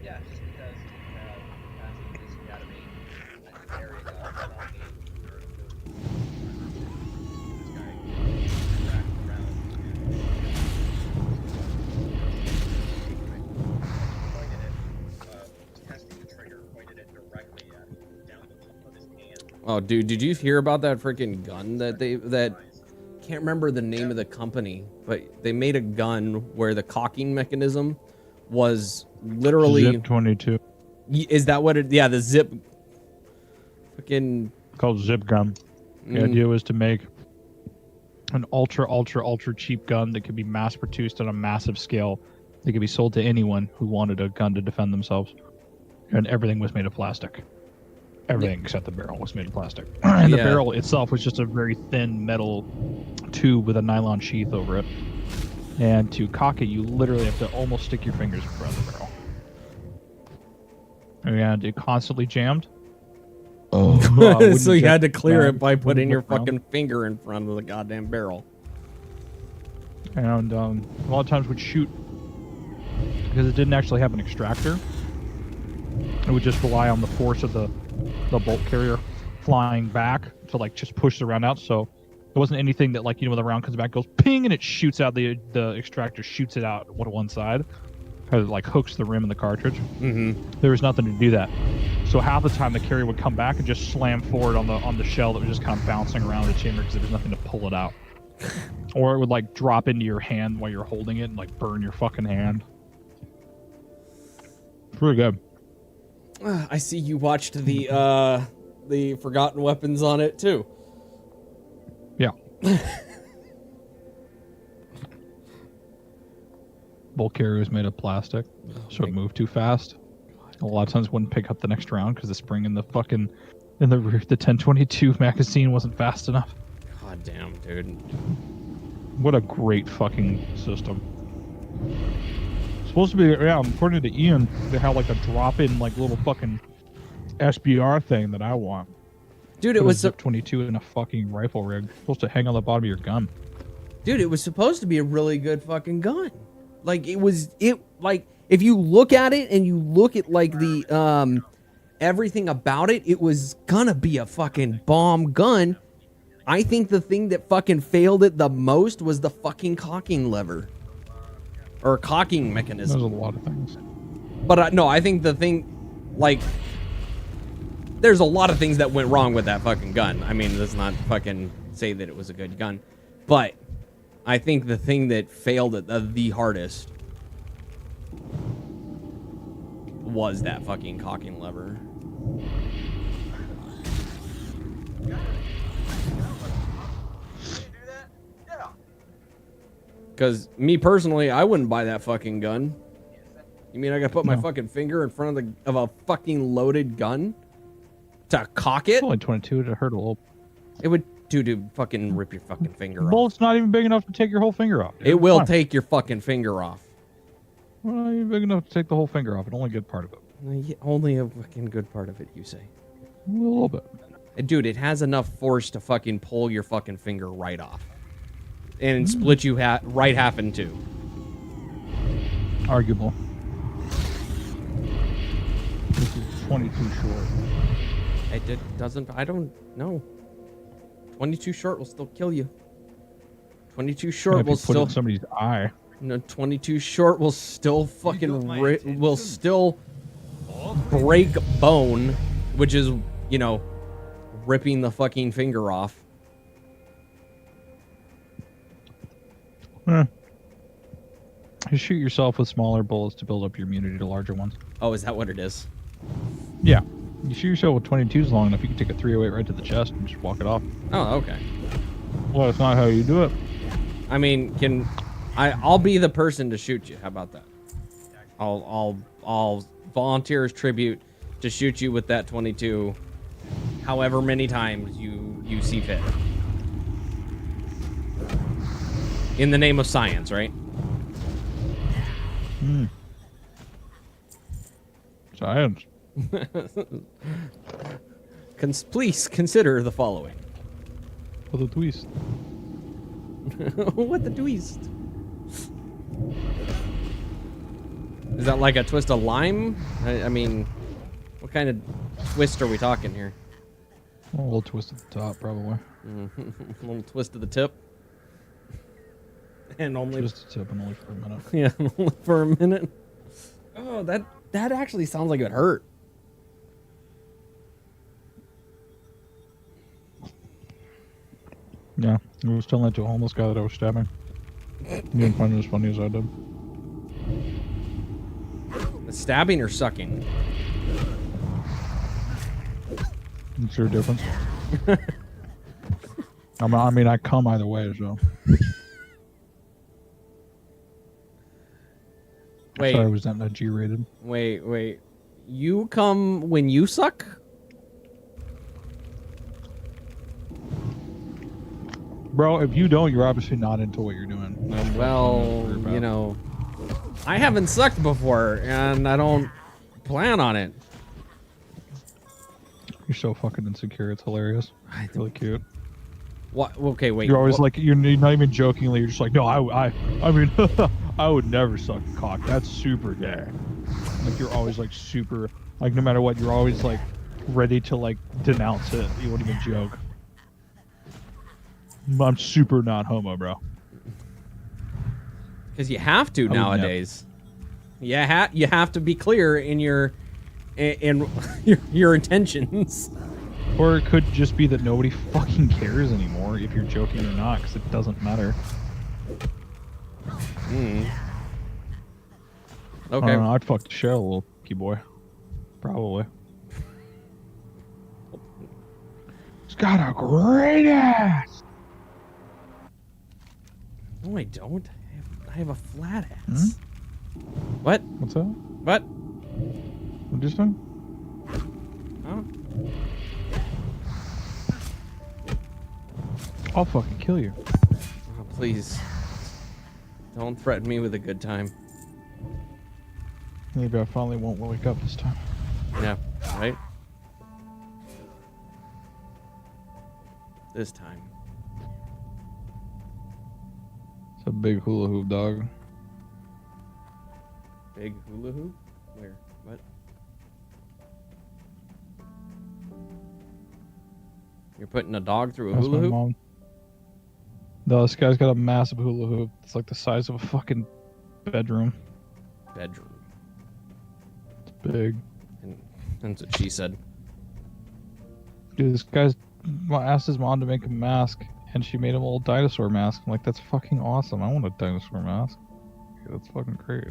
Speaker 8: yeah, just because you have Passive this Academy and the area this guy wrapped around pointed it, testing the trigger, pointed it directly at down the top of his hand.
Speaker 4: Oh, dude, did you hear about that freaking gun that can't remember the name of the company, but they made a gun where the cocking mechanism was literally
Speaker 3: Zip 22.
Speaker 4: Is that what it? Yeah, the zip. Freaking.
Speaker 3: Called Zip Gun. The idea was to make an ultra cheap gun that could be mass produced on a massive scale. That could be sold to anyone who wanted a gun to defend themselves. And everything was made of plastic. Everything except the barrel was made of plastic. And the
Speaker 4: Yeah.
Speaker 3: barrel itself was just a very thin metal tube with a nylon sheath over it. And to cock it, you literally have to almost stick your fingers in front of the barrel. And it constantly jammed. Oh,
Speaker 4: So you had to clear it by putting your fucking finger in front of the goddamn barrel.
Speaker 3: And a lot of times would shoot because it didn't actually have an extractor. It would just rely on the force of the bolt carrier flying back to to like just push the round out. So it wasn't anything that like, you know, when the round comes back, goes ping and it shoots out, the extractor shoots it out one side. Kind of like hooks the rim in the cartridge. There was nothing to do that. So half the time the carrier would come back and just slam forward on the shell that was just kind of bouncing around the chamber because there was nothing to pull it out. Or it would like drop into your hand while you're holding it and like burn your fucking hand. Pretty good.
Speaker 4: I see you watched the Forgotten Weapons on it too.
Speaker 3: Yeah. Bulk carrier was made of plastic, so it moved too fast. A lot of times wouldn't pick up the next round because the spring in the rear, the 1022 magazine wasn't fast enough.
Speaker 4: God damn, dude.
Speaker 3: What a great fucking system. Supposed to be, yeah, according to Ian, they have like a drop-in like little fucking SBR thing that I want.
Speaker 4: Dude, it
Speaker 3: Put
Speaker 4: was
Speaker 3: a Zip 22 in a fucking rifle rig. Supposed to hang on the bottom of your gun.
Speaker 4: Dude, it was supposed to be a really good fucking gun. Like like if you look at it and you look at like the everything about it, it was gonna be a fucking bomb gun. I think the thing that fucking failed it the most was the fucking cocking lever. Or cocking mechanism.
Speaker 3: There's a lot of things.
Speaker 4: But no, I think the thing, like, there's a lot of things that went wrong with that fucking gun. I mean, let's not fucking say that it was a good gun. But I think the thing that failed it the hardest was that fucking cocking lever. Because me personally, I wouldn't buy that fucking gun. You mean I gotta put my fucking finger in front of a fucking loaded gun to cock it?
Speaker 3: It's only 22 to hurt a little.
Speaker 4: It would to fucking rip your fucking finger
Speaker 3: The
Speaker 4: off.
Speaker 3: bullet's not even big enough to take your whole finger off. Dude.
Speaker 4: It will
Speaker 3: Fine.
Speaker 4: take your fucking finger off.
Speaker 3: Well, not even big enough to take the whole finger off. It's only a good part of it.
Speaker 4: Yeah, only a fucking good part of it, you say.
Speaker 3: A little bit.
Speaker 4: Dude, it has enough force to fucking pull your fucking finger right off. And split you right half in two.
Speaker 3: Arguable. This is 22 short.
Speaker 4: It doesn't, I don't know. 22 short will still kill you. 22 short
Speaker 3: If
Speaker 4: will
Speaker 3: you put it
Speaker 4: still...
Speaker 3: in somebody's eye.
Speaker 4: No, 22 short will still fucking will still break bone, which is, you know, ripping the fucking finger off.
Speaker 3: You shoot yourself with smaller bullets to build up your immunity to larger ones.
Speaker 4: Oh, is that what it is?
Speaker 3: Yeah. You shoot yourself with 22s long enough, you can take a 308 right to the chest and just walk it off.
Speaker 4: Oh, okay.
Speaker 3: Well, that's not how you do it.
Speaker 4: I mean, I'll be the person to shoot you. How about that? I'll volunteer as tribute to shoot you with that 22 however many times you see fit. In the name of science, right?
Speaker 3: Science.
Speaker 4: Please consider the following.
Speaker 3: What a twist.
Speaker 4: What the twist? Is that like a twist of lime? I mean, what kind of twist are we talking here?
Speaker 3: A little twist at the top, probably.
Speaker 4: A little twist of the tip. And only
Speaker 3: Just a tip and only for a minute.
Speaker 4: yeah, only for a minute. Oh, that actually sounds like it hurt.
Speaker 3: Yeah, I was telling that to a homeless guy that I was stabbing. He didn't find it as funny as I did.
Speaker 4: Stabbing or sucking?
Speaker 3: Is there a difference? I mean, I come either way, so.
Speaker 4: Wait.
Speaker 3: Sorry, was that not G-rated?
Speaker 4: Wait. You come when you suck?
Speaker 3: Bro, if you don't, you're obviously not into what you're doing.
Speaker 4: Well, you know, I haven't sucked before, and I don't plan on it.
Speaker 3: You're so fucking insecure. It's hilarious. Really cute.
Speaker 4: What? Okay, wait.
Speaker 3: You're always like, you're not even jokingly. You're just like, no, I mean, I would never suck cock. That's super gay. Like you're always like super, like no matter what, you're always like ready to like denounce it. You won't even joke. I'm super not homo, bro.
Speaker 4: Because you have to
Speaker 3: I would
Speaker 4: nowadays. Yeah, you have to be clear in your your intentions.
Speaker 3: Or it could just be that nobody fucking cares anymore if you're joking or not, because it doesn't matter.
Speaker 4: Hmm.
Speaker 3: I
Speaker 4: Okay.
Speaker 3: don't know, I'd fuck the shit out of a little key boy. Probably. He's got a great ass!
Speaker 4: No, I don't. I have a flat ass. What?
Speaker 3: What's that?
Speaker 4: What?
Speaker 3: What did you say?
Speaker 4: Huh?
Speaker 3: I'll fucking kill you.
Speaker 4: Oh, please. Don't threaten me with a good time.
Speaker 3: Maybe I finally won't wake up this time.
Speaker 4: Yeah, right? This time.
Speaker 3: It's a big hula hoop, dog.
Speaker 4: Big hula hoop? Where? What? You're putting a dog through a
Speaker 3: That's
Speaker 4: hula
Speaker 3: my
Speaker 4: hoop?
Speaker 3: mom. No, this guy's got a massive hula hoop. It's like the size of a fucking bedroom.
Speaker 4: Bedroom.
Speaker 3: It's big.
Speaker 4: And that's what she said.
Speaker 3: Dude, this guy's asked his mom to make a mask, and she made him a little dinosaur mask. I'm like, that's fucking awesome. I want a dinosaur mask. That's fucking great.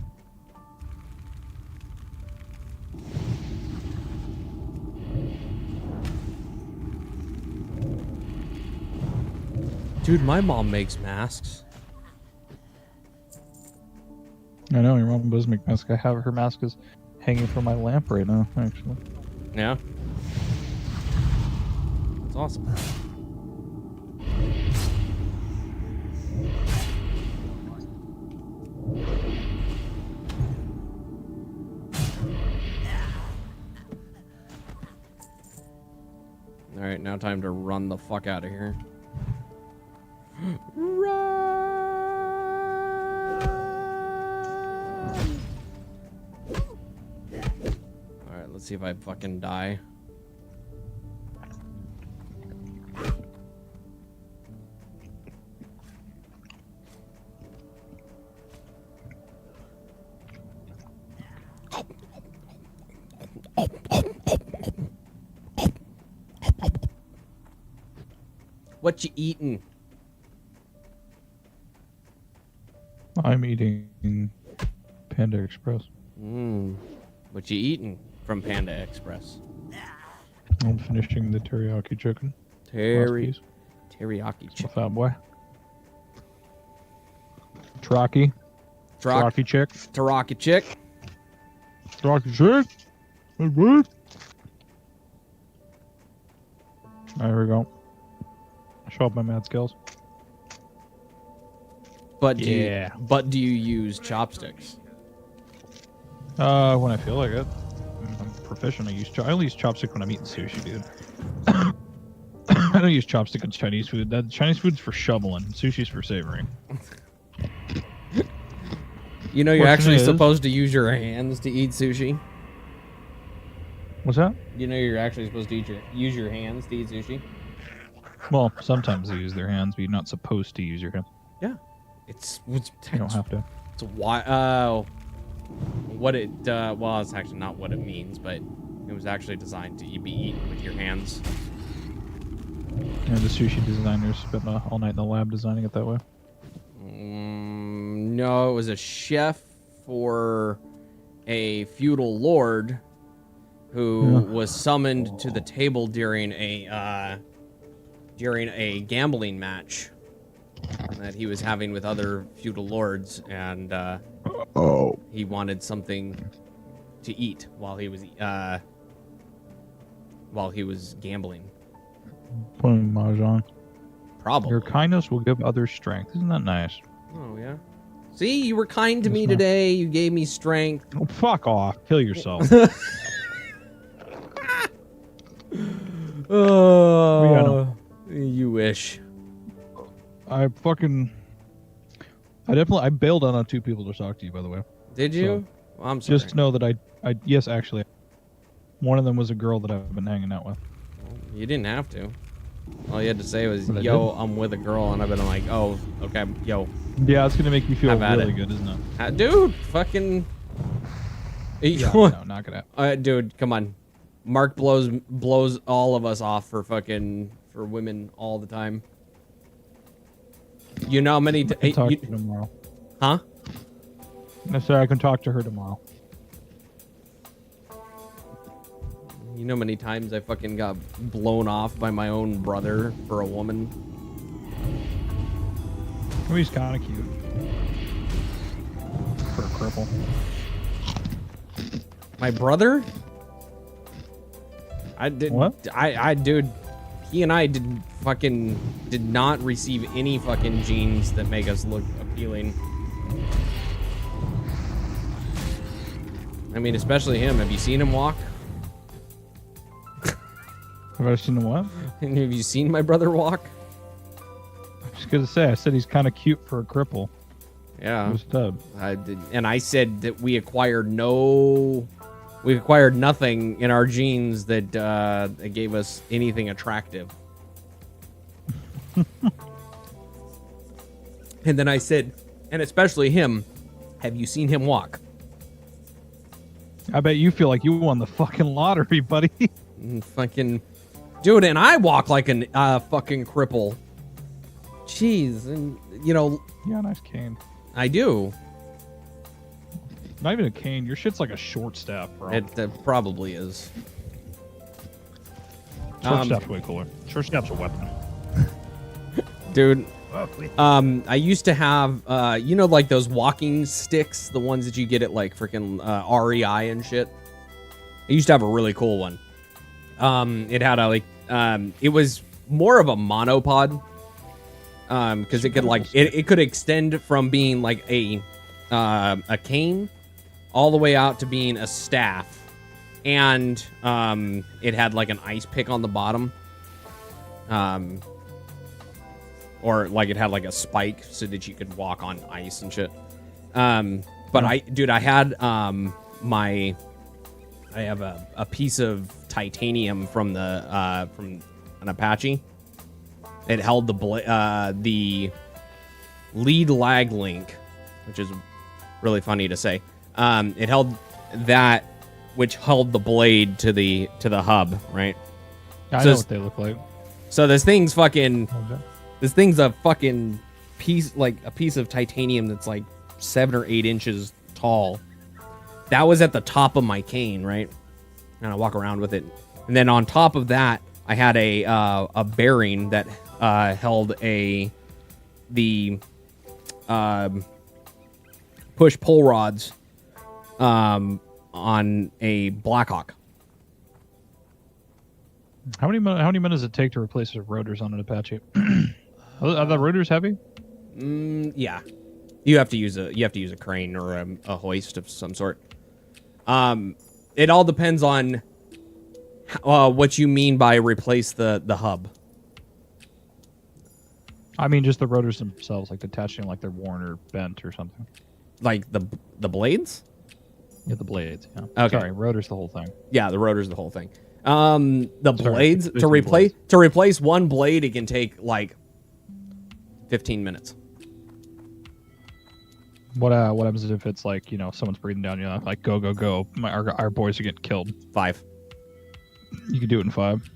Speaker 4: Dude, my mom makes masks.
Speaker 3: I know, your mom does make masks. I have her mask is hanging from my lamp right now, actually.
Speaker 4: Yeah. That's awesome. Alright, now time to run the fuck out of here. Alright, let's see if I fucking die. What you eating?
Speaker 3: I'm eating Panda Express.
Speaker 4: What you eating from Panda Express?
Speaker 3: I'm finishing the teriyaki chicken.
Speaker 4: Teriyaki
Speaker 3: What's
Speaker 4: chicken.
Speaker 3: that, boy? Teriyaki. Teriyaki chick.
Speaker 4: Teriyaki chick.
Speaker 3: Teriyaki chick. Alright, here we go. Show up my mad skills.
Speaker 4: But do
Speaker 3: Yeah.
Speaker 4: do you use chopsticks?
Speaker 3: When I feel like it. I'm proficient. I only use chopstick when I'm eating sushi, dude. I don't use chopstick on Chinese food. That Chinese food's for shoveling. Sushi's for savoring.
Speaker 4: You know you're
Speaker 3: Question
Speaker 4: actually
Speaker 3: is-
Speaker 4: supposed to use your hands to eat sushi.
Speaker 3: What's that?
Speaker 4: You know you're actually supposed to use your hands to eat sushi.
Speaker 3: Well, sometimes they use their hands, but you're not supposed to use your hands.
Speaker 4: Yeah, it's
Speaker 3: You don't have to.
Speaker 4: It's why. What it well, it's actually not what it means, but it was actually designed to be eaten with your hands.
Speaker 3: And the sushi designers spent all night in the lab designing it that way.
Speaker 4: No, it was a chef for a feudal lord who was summoned to the table during a gambling match that he was having with other feudal lords, and he wanted something to eat while he was gambling.
Speaker 3: Playing mahjong.
Speaker 4: Probably.
Speaker 3: Your kindness will give others strength. Isn't that nice?
Speaker 4: Oh yeah. See, you were kind to
Speaker 3: That's
Speaker 4: me
Speaker 3: nice.
Speaker 4: today. You gave me strength.
Speaker 3: Oh, fuck off. Kill yourself.
Speaker 4: Oh, you wish.
Speaker 3: I bailed on 2 people to talk to you, by the way.
Speaker 4: Did you? Well, I'm sorry.
Speaker 3: Just know that yes, actually, one of them was a girl that I've been hanging out with.
Speaker 4: You didn't have to. All you had to say was,
Speaker 3: What I
Speaker 4: yo, I'm with a girl, and I've been like, oh, okay, yo.
Speaker 3: Yeah, it's gonna make you feel
Speaker 4: Have at
Speaker 3: really
Speaker 4: it.
Speaker 3: good, isn't it?
Speaker 4: Dude, fucking...
Speaker 3: Yeah, no, knock it out.
Speaker 4: Dude, come on. Mark blows all of us off for women all the time. You know how many...
Speaker 3: I can talk to her tomorrow.
Speaker 4: Huh?
Speaker 3: I said I can talk to her tomorrow.
Speaker 4: You know how many times I fucking got blown off by my own brother for a woman?
Speaker 3: Oh, he's kind of cute. For a cripple.
Speaker 4: My brother? I did.
Speaker 3: What?
Speaker 4: Dude, he and I did not receive any fucking genes that make us look appealing. I mean, especially him. Have you seen him walk?
Speaker 3: Have I seen the what?
Speaker 4: Have you seen my brother walk?
Speaker 3: I was gonna say, I said he's kind of cute for a cripple.
Speaker 4: Yeah.
Speaker 3: What's up?
Speaker 4: I did, and I said that we acquired nothing in our genes that gave us anything attractive. And then I said, and especially him, have you seen him walk?
Speaker 3: I bet you feel like you won the fucking lottery, buddy.
Speaker 4: Fucking, dude, and I walk like an fucking cripple. Jeez, and you know.
Speaker 3: Yeah, nice cane.
Speaker 4: I do.
Speaker 3: Not even a cane. Your shit's like a short staff, bro.
Speaker 4: It probably is.
Speaker 3: Short staff's way cooler. Short staff's a weapon.
Speaker 4: Dude, I used to have, you know, like those walking sticks, the ones that you get at like freaking REI and shit. I used to have a really cool one. It had a it was more of a monopod, because it could like it could extend from being like a cane all the way out to being a staff, and it had like an ice pick on the bottom. Or like it had like a spike so that you could walk on ice and shit. But I had I have a piece of titanium from an Apache. It held the lead lag link, which is really funny to say. It held that, which held the blade to the hub, right?
Speaker 3: I know what they look like.
Speaker 4: So this thing's fucking.
Speaker 3: Okay.
Speaker 4: This thing's a fucking piece, like a piece of titanium that's like 7 or 8 inches tall. That was at the top of my cane, right? And I walk around with it. And then on top of that, I had a bearing that held the push pull rods on a Blackhawk.
Speaker 3: How many men does it take to replace the rotors on an Apache? Are the rotors heavy?
Speaker 4: Yeah, you have to use a crane or a hoist of some sort. It all depends on what you mean by replace the hub.
Speaker 3: I mean, just the rotors themselves, like detaching, like they're worn or bent or something.
Speaker 4: Like the blades?
Speaker 3: Yeah, the blades. Yeah.
Speaker 4: Okay.
Speaker 3: Sorry, rotor's the whole thing.
Speaker 4: Yeah, the rotor's the whole thing. Blades to replace one blade, it can take like 15 minutes.
Speaker 3: What happens if it's like, you know, someone's breathing down, you know, like go go go, our boys are getting killed?
Speaker 4: 5.
Speaker 3: You could do it in 5.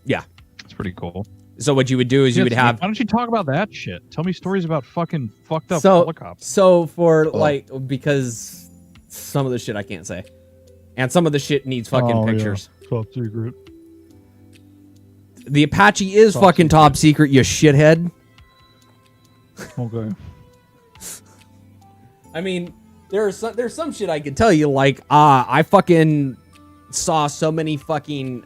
Speaker 4: Yeah,
Speaker 3: it's pretty cool.
Speaker 4: So what you would do is you would have.
Speaker 3: Why don't you talk about that shit? Tell me stories about fucking fucked up helicopters.
Speaker 4: So for because some of the shit I can't say, and some of the shit needs fucking pictures.
Speaker 3: Yeah. Top secret.
Speaker 4: The Apache is fucking top secret, you shithead.
Speaker 3: Okay.
Speaker 4: I mean, there's some shit I could tell you, like I fucking saw so many fucking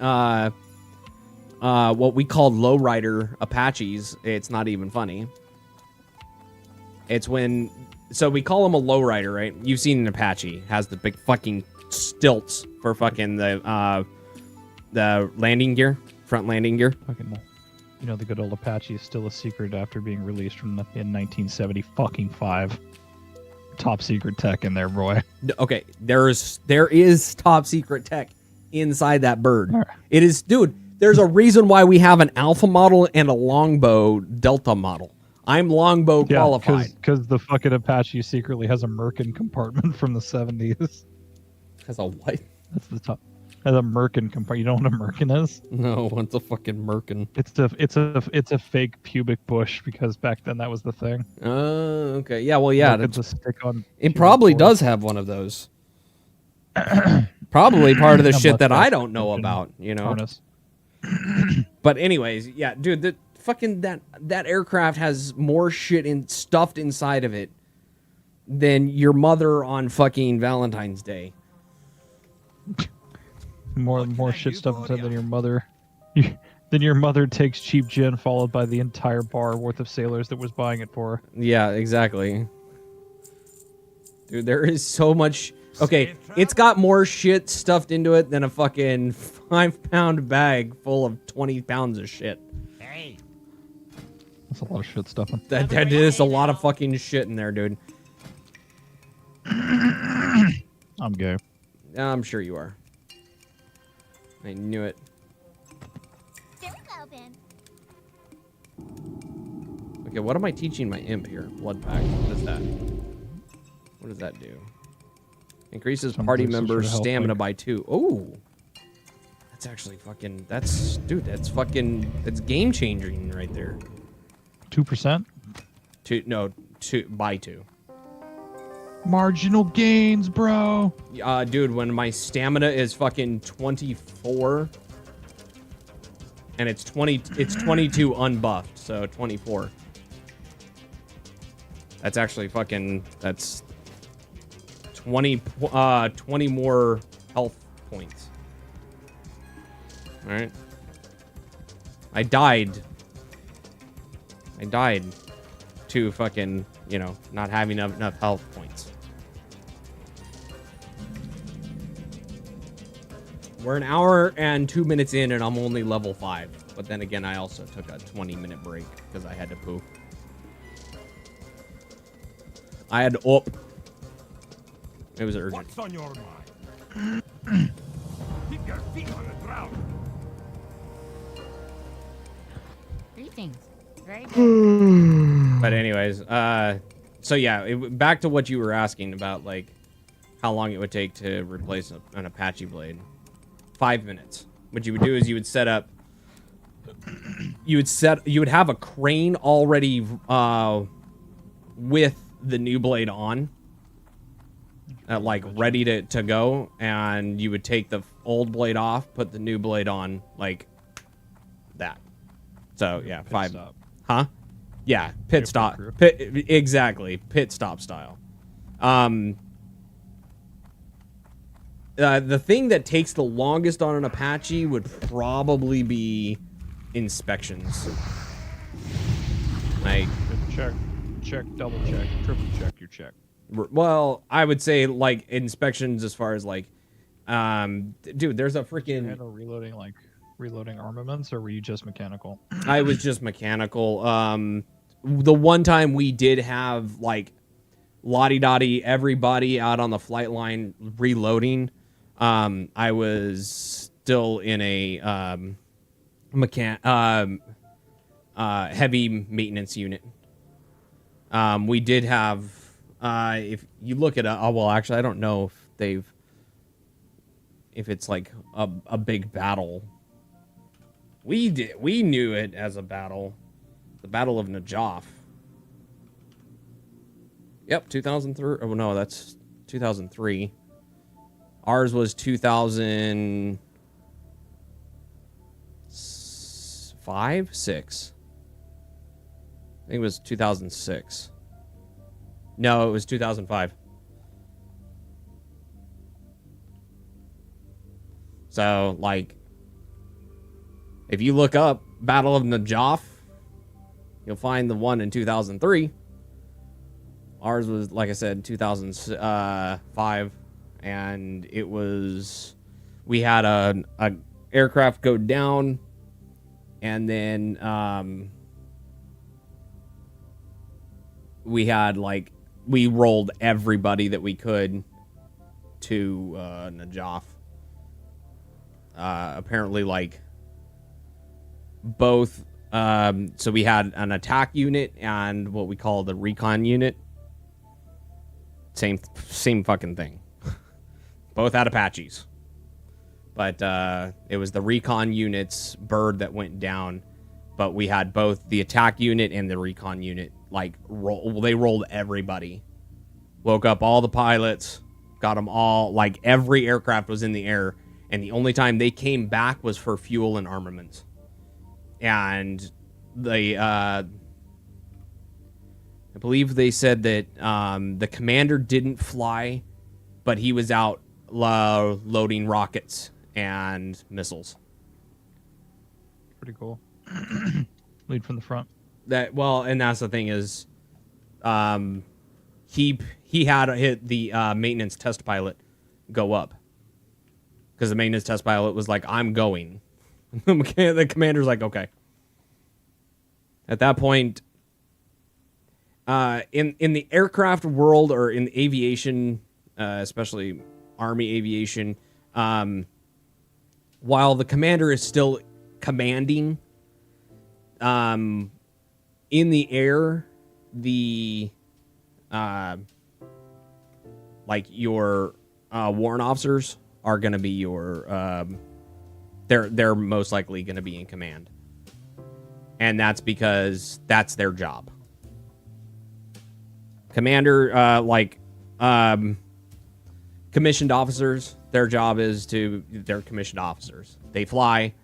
Speaker 4: what we called lowrider Apaches. It's not even funny. It's when, so we call them a lowrider, right? You've seen an Apache, has the big fucking stilts for fucking the landing gear, front landing gear.
Speaker 3: Fucking, you know, the good old Apache is still a secret after being released in 1975. Top secret tech in there, boy.
Speaker 4: Okay, there is top secret tech inside that bird. Right. It is, dude. There's a reason why we have an alpha model and a longbow delta model. I'm longbow qualified.
Speaker 3: Because the fucking Apache secretly has a Merkin compartment from the 70s.
Speaker 4: Has a what?
Speaker 3: That's the top. Has a Merkin compartment. You know what a Merkin is?
Speaker 4: No, what's a fucking merkin?
Speaker 3: It's a fake pubic bush because back then that was the thing.
Speaker 4: Okay. Yeah, well, yeah.
Speaker 3: It's a stick on.
Speaker 4: It probably does have one of those. Probably part of the shit that I don't know about, you know.
Speaker 3: Harness.
Speaker 4: But anyways, yeah, dude, the fucking that aircraft has more shit stuffed inside of it than your mother on fucking Valentine's Day.
Speaker 3: More shit stuff inside than your mother. Then your mother takes cheap gin followed by the entire bar worth of sailors that was buying it for her.
Speaker 4: Yeah, exactly. Dude, there is so much. Okay, it's got more shit stuffed into it than a fucking 5-pound bag full of 20 pounds of shit.
Speaker 7: Hey.
Speaker 3: That's a lot of shit stuffing.
Speaker 4: That is a lot of fucking shit in there, dude.
Speaker 3: I'm gay.
Speaker 4: I'm sure you are. I knew it. Okay, what am I teaching my imp here? Blood pack. What is that? What does that do? Increases party members' stamina by 2. Oh, that's actually fucking. That's game changing right there.
Speaker 3: 2%.
Speaker 4: 2 by 2.
Speaker 3: Marginal gains, bro.
Speaker 4: Dude, when my stamina is fucking 24 and it's 22 unbuffed, so 24. That's actually fucking, that's 20 more health points. All right. I died to fucking, you know, not having enough health points. We're an hour and 2 minutes in, and I'm only level 5. But then again, I also took a 20-minute break because I had to poop. I had to up. It was urgent.
Speaker 2: What's on your mind? Keep your feet on the ground.
Speaker 7: Greetings. Very good.
Speaker 4: But anyways, so yeah, back to what you were asking about, like, how long it would take to replace an Apache blade. 5 minutes. What you would do is you would set up. You would have a crane already with the new blade on, like ready to go, and you would take the old blade off, put the new blade on, like that. So yeah,
Speaker 3: Pit
Speaker 4: 5.
Speaker 3: stop.
Speaker 4: Huh? Yeah, pit stop. Exactly, pit stop style. The thing that takes the longest on an Apache would probably be inspections. Like,
Speaker 3: check, double check, triple check your check.
Speaker 4: well, I would say like inspections as far as like, dude, there's a freaking.
Speaker 3: And reloading armaments, or were you just mechanical?
Speaker 4: I was just mechanical. The one time we did have like lottie-dottie everybody out on the flight line reloading, I was still in a heavy maintenance unit. We did have, if you look at well, actually, I don't know if it's like a big battle. We knew it as a battle, the Battle of Najaf. Yep, 2003. Oh no, that's 2003. Ours was 2005, 6. I think it was 2006. No, it was 2005. So, like, if you look up Battle of Najaf, you'll find the one in 2003. Ours was, like I said, 2005, and it was, we had a aircraft go down, and then we had, like, we rolled everybody that we could to Najaf. Apparently, like, both. So we had an attack unit and what we call the recon unit. Same fucking thing. Both had Apaches. But it was the recon unit's bird that went down. But we had both the attack unit and the recon unit. Like, they rolled everybody. Woke up all the pilots. Got them all. Like, every aircraft was in the air. And the only time they came back was for fuel and armaments. And I believe they said that the commander didn't fly, but he was out loading rockets and missiles.
Speaker 3: Pretty cool. Lead from the front.
Speaker 4: And that's the thing is, he had hit the maintenance test pilot go up because the maintenance test pilot was like, "I'm going." The commander's like, "Okay." At that point, in the aircraft world or in aviation, especially Army aviation, while the commander is still commanding, in the air, the like your warrant officers are going to be your they're most likely going to be in command. And that's because that's their job. Commander, commissioned officers, their job is they're commissioned officers. They fly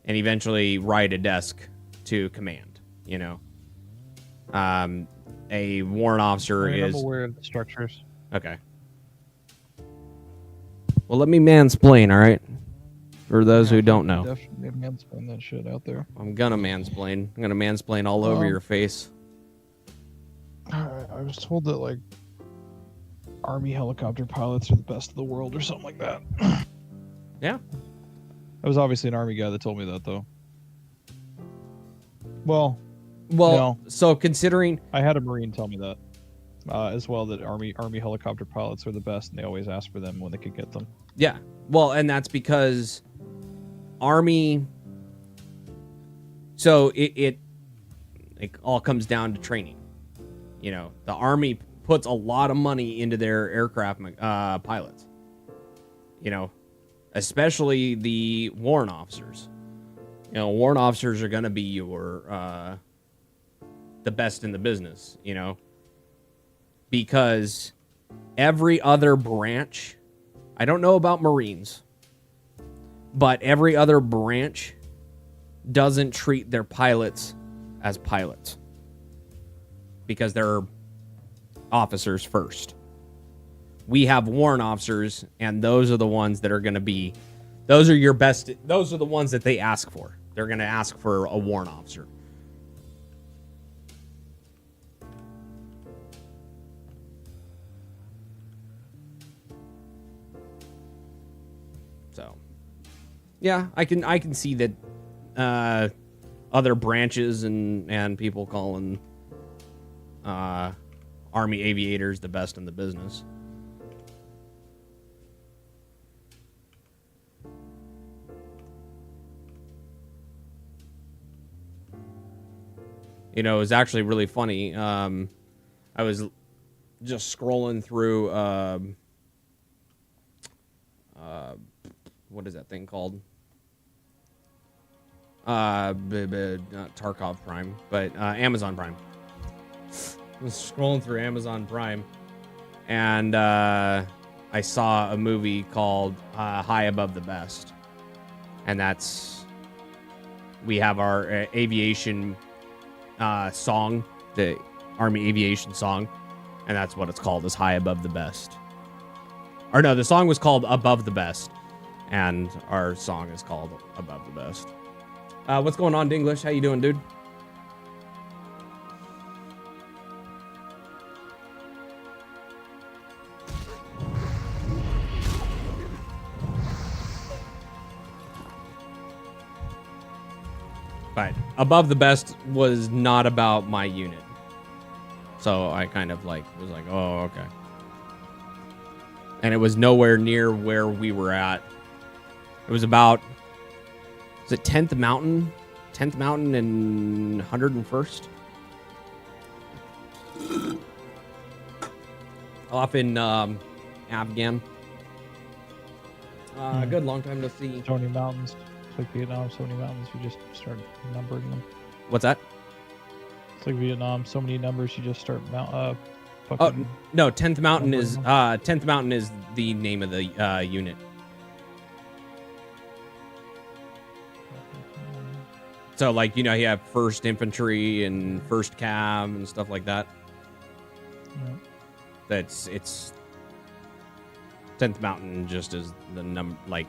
Speaker 4: and eventually ride a desk to command, you know. A warrant officer is...
Speaker 3: I'm aware of the structures.
Speaker 4: Okay. Well, let me mansplain, all right? For those who don't know.
Speaker 3: Definitely mansplain that shit out there.
Speaker 4: I'm gonna mansplain. I'm gonna mansplain all over your face.
Speaker 3: I was told that, like, Army helicopter pilots are the best of the world or something like that.
Speaker 4: Yeah.
Speaker 3: That was obviously an Army guy that told me that, though. Well,
Speaker 4: so considering...
Speaker 3: I had a Marine tell me that as well, that Army helicopter pilots are the best, and they always ask for them when they could get them.
Speaker 4: Yeah. Well, and that's because Army... So it all comes down to training. You know, the Army puts a lot of money into their aircraft pilots. You know, especially the warrant officers. You know, warrant officers are going to be your the best in the business, you know, because every other branch, I don't know about Marines, but every other branch doesn't treat their pilots as pilots because they're officers first. We have warrant officers, and those are the ones that are going to be, those are your best, those are the ones that they ask for. They're going to ask for a warrant officer. So, yeah, I can see that other branches and people calling Army aviators the best in the business. You know, it was actually really funny. I was just scrolling through what is that thing called? Not Tarkov Prime, but Amazon Prime. I was scrolling through Amazon Prime, and I saw a movie called High Above the Best, and that's, we have our aviation song, the Army aviation song, and that's what it's called, is High Above the Best. Or no, the song was called Above the Best, and our song is called Above the Best. What's going on, Dinglish? How you doing, dude? But Above the Best was not about my unit. So I kind of like was like, oh, okay. And it was nowhere near where we were at. It was about, is it 10th Mountain 10th Mountain and 101st. Off in Afghan. Good, long time to see.
Speaker 3: So many mountains. It's like Vietnam, so many mountains, you just start numbering them.
Speaker 4: What's that?
Speaker 3: It's like Vietnam, so many numbers, you just start
Speaker 4: Oh
Speaker 3: fucking...
Speaker 4: no, 10th Mountain is
Speaker 3: numbering them.
Speaker 4: 10th Mountain is the name of the unit. So like, you know, you have 1st Infantry and 1st Cav and stuff like that.
Speaker 3: Yeah.
Speaker 4: It's 10th Mountain just as the like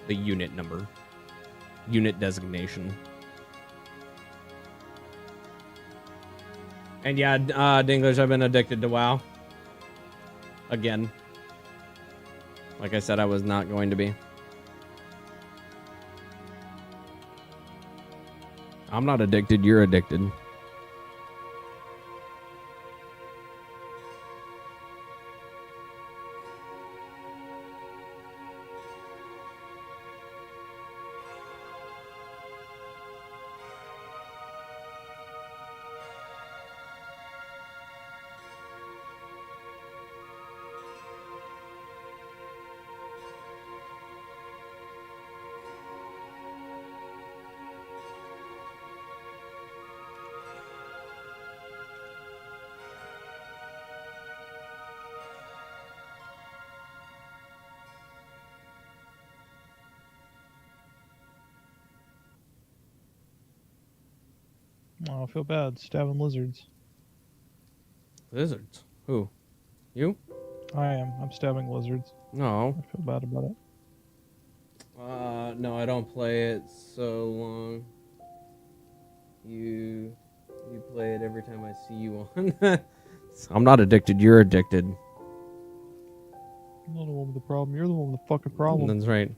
Speaker 4: the unit number, unit designation. And yeah, Dinglish, I've been addicted to WoW. Again. Like I said, I was not going to be. I'm not addicted, you're addicted.
Speaker 3: Oh, I feel bad stabbing lizards.
Speaker 4: Lizards? Who? You?
Speaker 3: I am. I'm stabbing lizards.
Speaker 4: No.
Speaker 3: I feel bad about it.
Speaker 4: No, I don't play it so long. You play it every time I see you on. I'm not addicted, you're addicted.
Speaker 3: I'm not the one with the problem. You're the one with the fucking problem.
Speaker 4: That's right.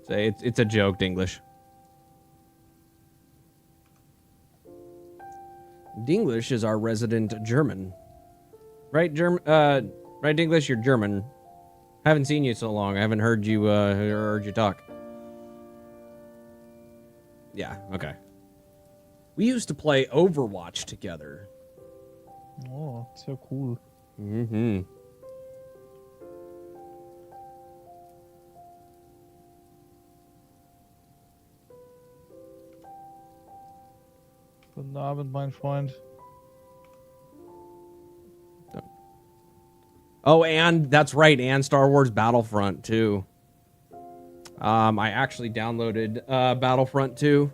Speaker 4: Say it's a joke, Dinglish. Dinglish is our resident German. Right, right, Dinglish, you're German. Haven't seen you so long. I haven't heard you talk. Yeah, okay. We used to play Overwatch together.
Speaker 3: Oh, so cool.
Speaker 4: Mm-hmm.
Speaker 3: But no, I've been blind find.
Speaker 4: Oh, and that's right, and Star Wars Battlefront 2. I actually downloaded Battlefront 2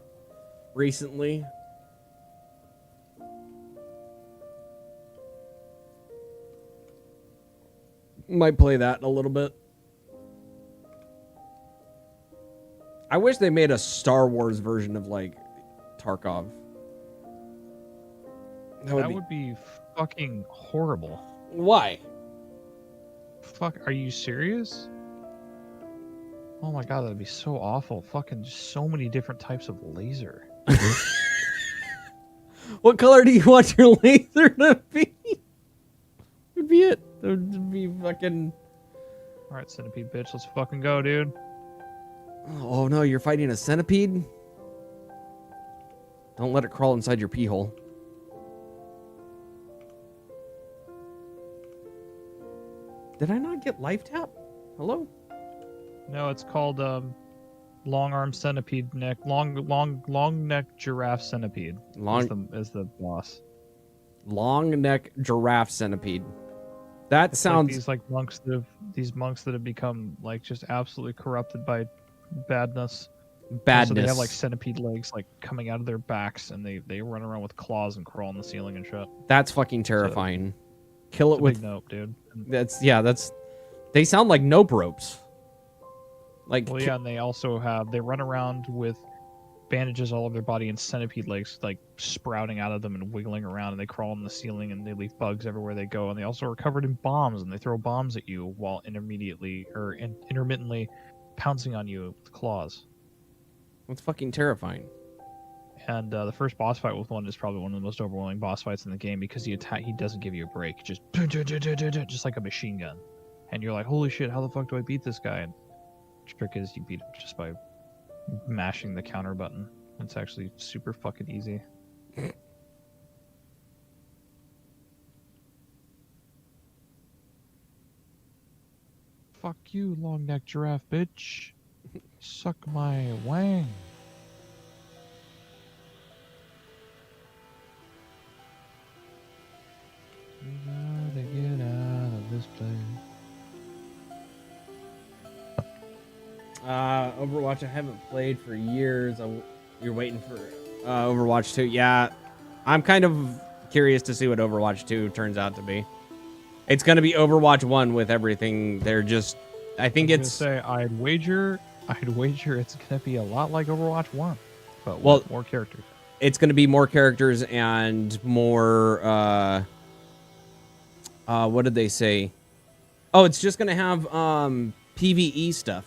Speaker 4: recently. Might play that in a little bit. I wish they made a Star Wars version of, like, Tarkov.
Speaker 3: That would be fucking horrible.
Speaker 4: Why?
Speaker 3: Fuck, are you serious? Oh my god, that'd be so awful. Fucking just so many different types of laser.
Speaker 4: What color do you want your laser to be? Would be it. That would be fucking...
Speaker 3: Alright, centipede bitch, let's fucking go, dude.
Speaker 4: Oh no, you're fighting a centipede? Don't let it crawl inside your pee hole. Did I not get life tap? Hello?
Speaker 3: No, it's called long arm centipede neck, long neck giraffe centipede. Is the boss.
Speaker 4: Long neck giraffe centipede. That sounds
Speaker 3: like these monks that have become like just absolutely corrupted by badness. So they have like centipede legs like coming out of their backs, and they run around with claws and crawl on the ceiling and shit.
Speaker 4: That's fucking terrifying. Kill it
Speaker 3: with
Speaker 4: with
Speaker 3: nope, dude.
Speaker 4: That's they sound like nope ropes. Like,
Speaker 3: well, yeah, and they run around with bandages all over their body and centipede legs like sprouting out of them and wiggling around, and they crawl on the ceiling and they leave bugs everywhere they go, and they also are covered in bombs, and they throw bombs at you while intermittently pouncing on you with claws.
Speaker 4: That's fucking terrifying.
Speaker 3: And the first boss fight with one is probably one of the most overwhelming boss fights in the game because he doesn't give you a break, just like a machine gun, and you're like, holy shit, how the fuck do I beat this guy? And trick is you beat it just by mashing the counter button. It's actually super fucking easy. Fuck you, long neck giraffe, bitch. Suck my wang. We gotta get out of this place.
Speaker 4: Overwatch I haven't played for years. You're waiting for Overwatch 2. Yeah, I'm kind of curious to see what Overwatch 2 turns out to be. It's going to be Overwatch 1 with everything. They're just, I think
Speaker 3: I was
Speaker 4: it's...
Speaker 3: gonna say, I'd wager it's going to be a lot like Overwatch 1, but with more characters.
Speaker 4: It's going to be more characters and more, what did they say? Oh, it's just going to have PvE stuff.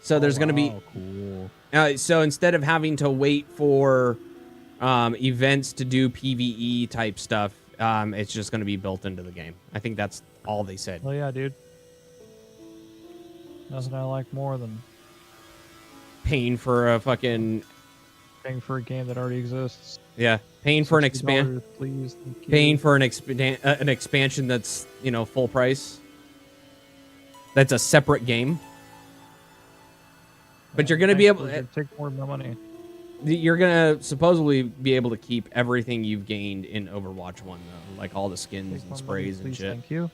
Speaker 4: So there's going to be...
Speaker 3: Cool.
Speaker 4: So instead of having to wait for events to do PvE type stuff, it's just going to be built into the game. I think that's all they said.
Speaker 3: Oh yeah, dude. Nothing I like more than
Speaker 4: Paying for a fucking...
Speaker 3: paying for a game that already exists.
Speaker 4: Yeah, paying for an
Speaker 3: $60, please. Thank you.
Speaker 4: paying for an expansion that's, you know, full price. That's a separate game. But you're going to be able to
Speaker 3: take more of my money.
Speaker 4: You're going to supposedly be able to keep everything you've gained in Overwatch 1 though, like all the skins
Speaker 3: Take
Speaker 4: and
Speaker 3: my
Speaker 4: sprays
Speaker 3: money,
Speaker 4: and
Speaker 3: please,
Speaker 4: shit.
Speaker 3: Thank you.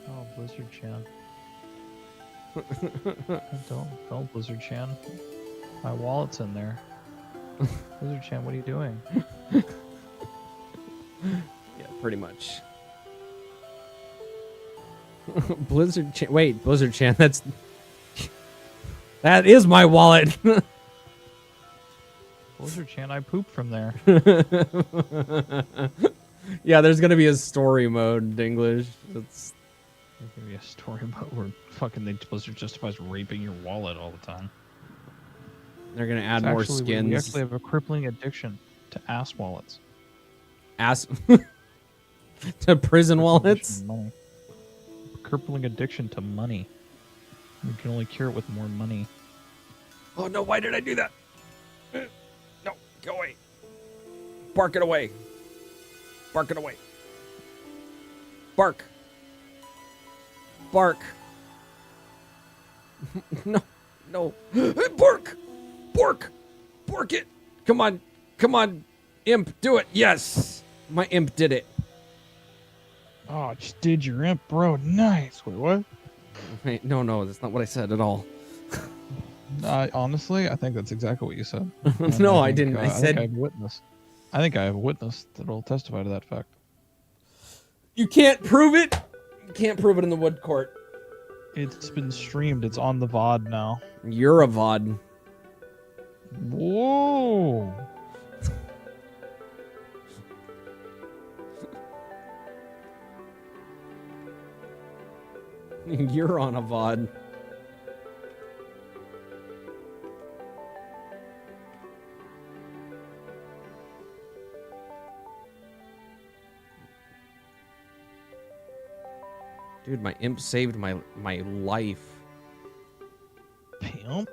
Speaker 3: Oh, Blizzard Chan. Don't Blizzard Chan. My wallet's in there. Blizzard Chan, what are you doing?
Speaker 4: Yeah, pretty much. Blizzard Chan. Wait, Blizzard Chan. That is my wallet.
Speaker 3: Blizzard Chan, I pooped from there.
Speaker 4: Yeah, there's gonna be a story mode in English. There's
Speaker 3: gonna be a story mode where fucking Blizzard justifies raping your wallet all the time.
Speaker 4: They're gonna add
Speaker 3: It's
Speaker 4: more
Speaker 3: actually,
Speaker 4: skins.
Speaker 3: We actually have a crippling addiction to ass wallets.
Speaker 4: Ass to prison wallets.
Speaker 3: Money. Crippling addiction to money. You can only cure it with more money.
Speaker 4: Oh no! Why did I do that? No, go away. Bark it away. Bark it away. Bark. Bark. No, no. Bark. Bark. Bark it. Come on. Come on. Imp, do it. Yes. My imp did it.
Speaker 3: Oh, just did your imp, bro. Nice. Wait, what?
Speaker 4: Wait, no, that's not what I said at all.
Speaker 3: Honestly, I think that's exactly what you said.
Speaker 4: No, I didn't. I
Speaker 3: think
Speaker 4: said
Speaker 3: I have a witness. I think I have a witness that'll testify to that fact.
Speaker 4: you can't prove it. You can't prove it in the wood court.
Speaker 3: It's been streamed. It's on the VOD now.
Speaker 4: You're a VOD.
Speaker 3: Whoa.
Speaker 4: You're on a VOD. Dude, my imp saved my life.
Speaker 3: Pimp?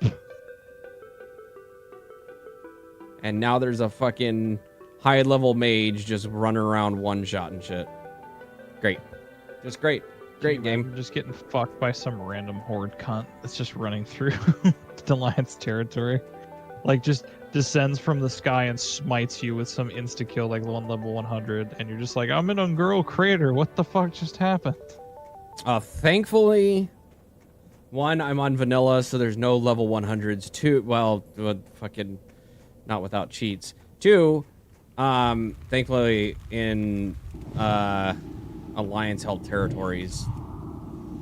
Speaker 4: And now there's a fucking high-level mage just running around one-shot and shit. Great. Just great. Great game.
Speaker 3: Just getting fucked by some random horde cunt that's just running through the Alliance territory. Like, just descends from the sky and smites you with some insta-kill, like level 100, and you're just like, I'm in a girl crater. What the fuck just happened?
Speaker 4: Thankfully, one, I'm on vanilla, so there's no level 100s. Two, well, fucking not without cheats. Two, thankfully in Alliance-held territories,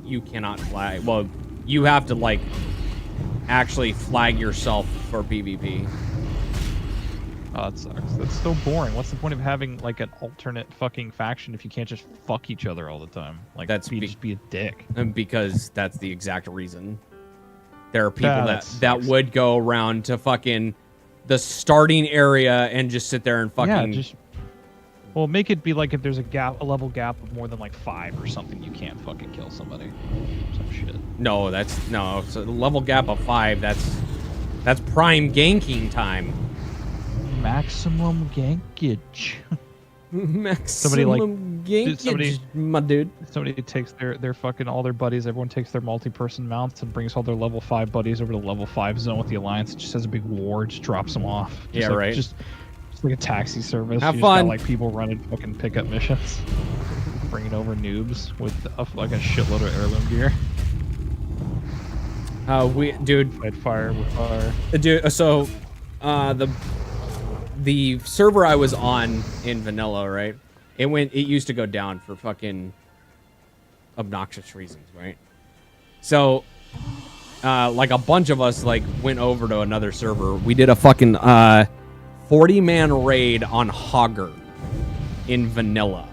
Speaker 4: you cannot flag. Well, you have to, like, actually flag yourself for PvP.
Speaker 3: Oh, that sucks. That's so boring. What's the point of having, like, an alternate fucking faction if you can't just fuck each other all the time? Like, just be a dick.
Speaker 4: Because that's the exact reason. There are people that would go around to fucking the starting area and just sit there and fucking.
Speaker 3: Yeah, just. Well, make it be like if there's a level gap of more than like 5 or something, you can't fucking kill somebody. Some shit.
Speaker 4: No, no. So the level gap of 5. That's prime ganking time.
Speaker 3: Maximum gankage.
Speaker 4: Maximum gankage, my dude.
Speaker 3: Somebody takes their fucking all their buddies. Everyone takes their multi-person mounts and brings all their level 5 buddies over to the level 5 zone with the Alliance. It just has a big war, just drops them off. Just
Speaker 4: Yeah,
Speaker 3: like,
Speaker 4: right.
Speaker 3: Just like a taxi service.
Speaker 4: Have
Speaker 3: you
Speaker 4: fun.
Speaker 3: Just got, like people running fucking pickup missions, bringing over noobs with like a shitload of heirloom gear.
Speaker 4: Dude.
Speaker 3: Fight fire with fire.
Speaker 4: Dude, so, the server I was on in vanilla, right? It used to go down for fucking obnoxious reasons, right? So, like a bunch of us like went over to another server. We did a fucking 40-man raid on Hogger in vanilla.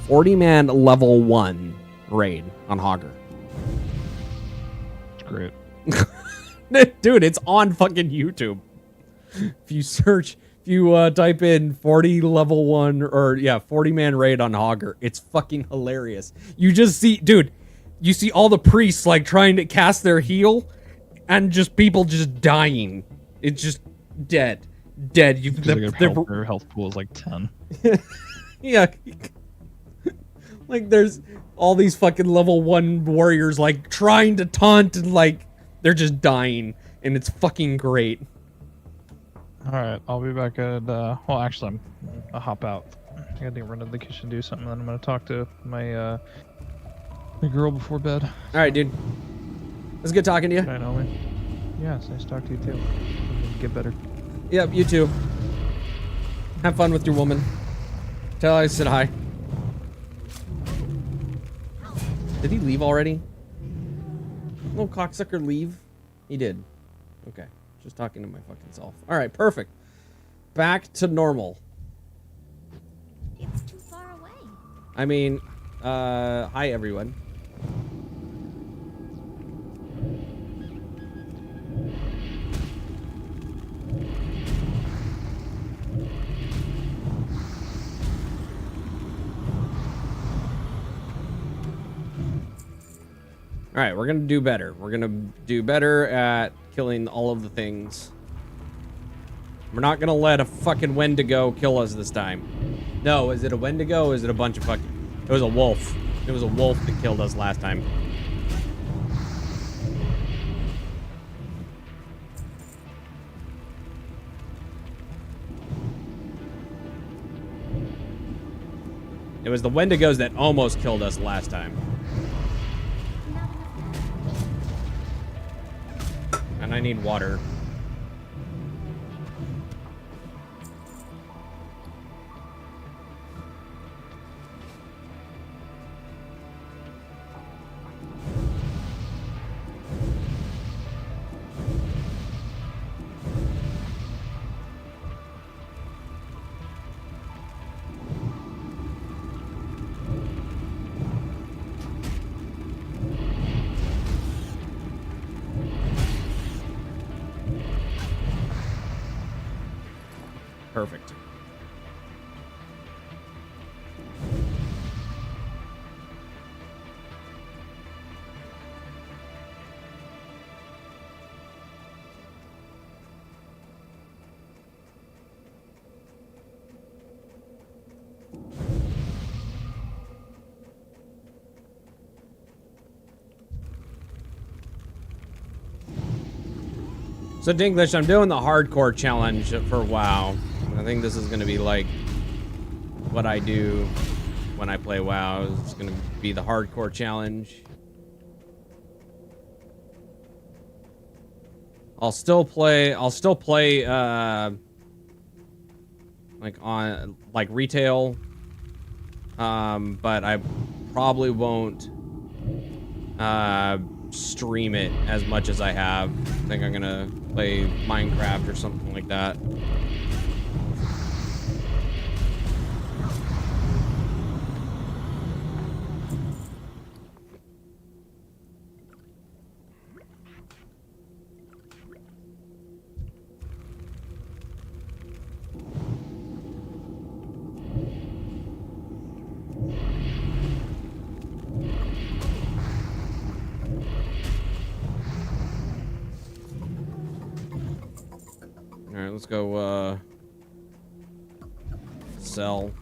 Speaker 4: 40-man level 1 raid on Hogger.
Speaker 3: It's great.
Speaker 4: Dude, it's on fucking YouTube. If you type in 40 level 1 or 40-man raid on Hogger, it's fucking hilarious. You just see, dude, you see all the priests like trying to cast their heal and just people just dying. It's just dead.
Speaker 3: Their health pool is like 10.
Speaker 4: Yeah. Like there's all these fucking level 1 warriors like trying to taunt and like they're just dying and it's fucking great.
Speaker 3: Alright, I'll be back at, well, actually, I'll hop out. I gotta run to the kitchen, do something, then I'm gonna talk to my girl before bed.
Speaker 4: Alright, dude. It was good talking to you.
Speaker 3: I know, man. Yeah, it's nice to talk to you, too. Get better.
Speaker 4: Yep, you too. Have fun with your woman. Tell her I said hi. Did he leave already? Little cocksucker leave? He did. Okay. Just talking to my fucking self. Alright, perfect. Back to normal.
Speaker 7: It's too far away.
Speaker 4: I mean, hi everyone. Alright, we're gonna do better. We're gonna do better at killing all of the things. We're not gonna let a fucking Wendigo kill us this time. No, is it a Wendigo or is it a bunch of fucking... It was a wolf. It was a wolf that killed us last time. It was the Wendigos that almost killed us last time. And I need water. Perfect. So Dinglish, I'm doing the hardcore challenge for WoW. I think this is gonna be like what I do when I play WoW. It's gonna be the hardcore challenge. I'll still play like on like retail. But I probably won't stream it as much as I have. I think I'm gonna play Minecraft or something like that. let's go, sell.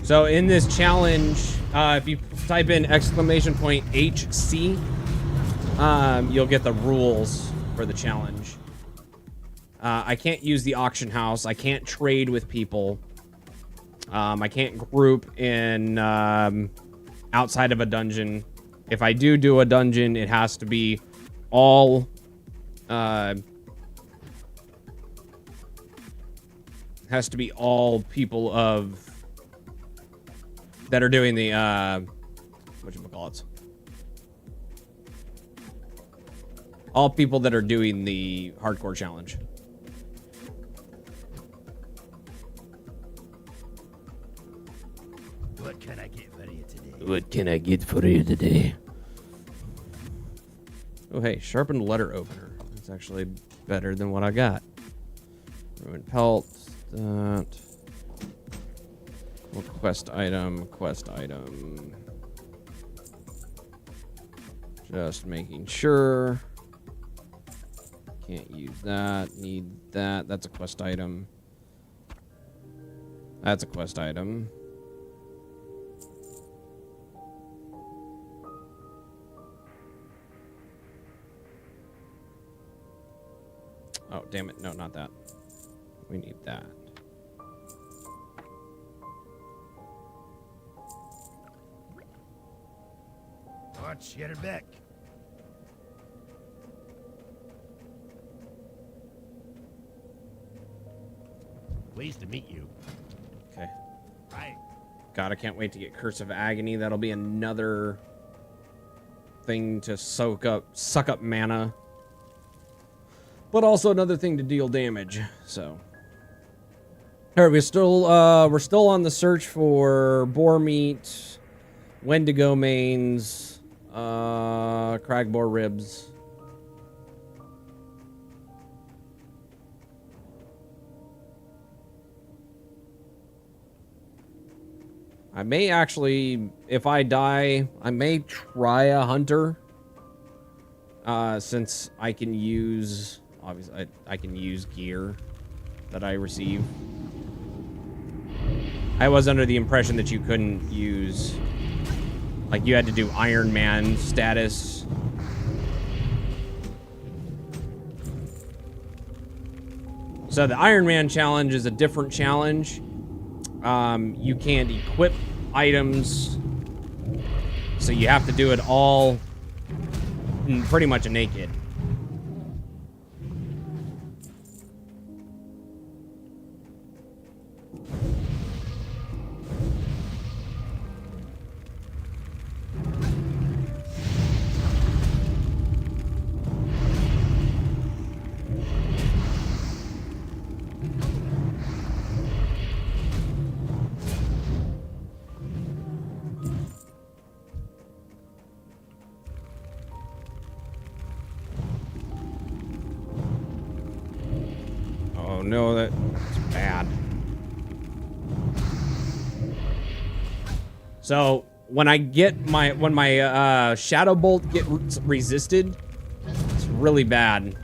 Speaker 4: So in this challenge, if you type in !HC, you'll get the rules for the challenge. I can't use the auction house. I can't trade with people. I can't group in outside of a dungeon. If I do a dungeon, it has to be all people of that are doing the whatchamacallits. All people that are doing the hardcore challenge.
Speaker 2: What can I get for you today?
Speaker 4: What can I get for you today? Oh, hey, sharpened letter opener. That's actually better than what I got. Ruined pelts. That. Well, quest item. Just making sure. Can't use that. Need that. That's a quest item. That's a quest item. Oh, damn it. No, not that. We need that.
Speaker 2: Watch, get her back. Pleased to meet you.
Speaker 4: Okay.
Speaker 2: Right.
Speaker 4: God, I can't wait to get Curse of Agony. That'll be another thing to suck up mana. But also another thing to deal damage. So. Alright, we're still on the search for boar meat, Wendigo manes, cragboar ribs. I may actually, if I die, I may try a hunter. Since I can use, obviously, I can use gear that I receive. I was under the impression that you couldn't use, like, you had to do Iron Man status. So the Iron Man challenge is a different challenge. You can't equip items, so you have to do it all pretty much naked. Oh no, that's bad. So when I get my shadow bolt gets resisted, it's really bad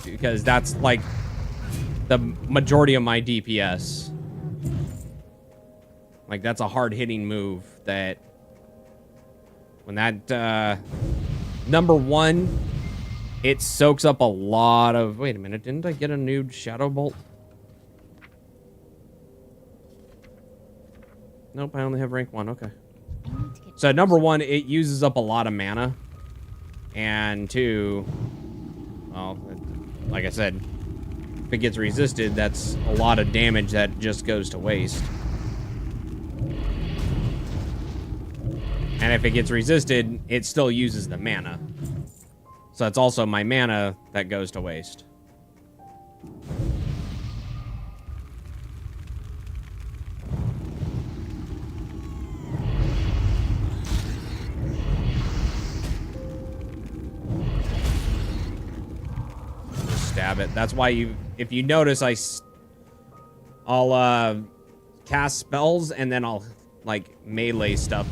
Speaker 4: because that's like the majority of my DPS. Like that's a hard hitting move that when that number one, it soaks up a lot of... Wait a minute, didn't I get a new Shadow Bolt? Nope, I only have rank 1, okay. So number one, it uses up a lot of mana. And two, well, like I said, if it gets resisted, that's a lot of damage that just goes to waste. And if it gets resisted, it still uses the mana. So it's also my mana that goes to waste. Just stab it. That's why if you notice, I'll cast spells and then I'll like melee stuff.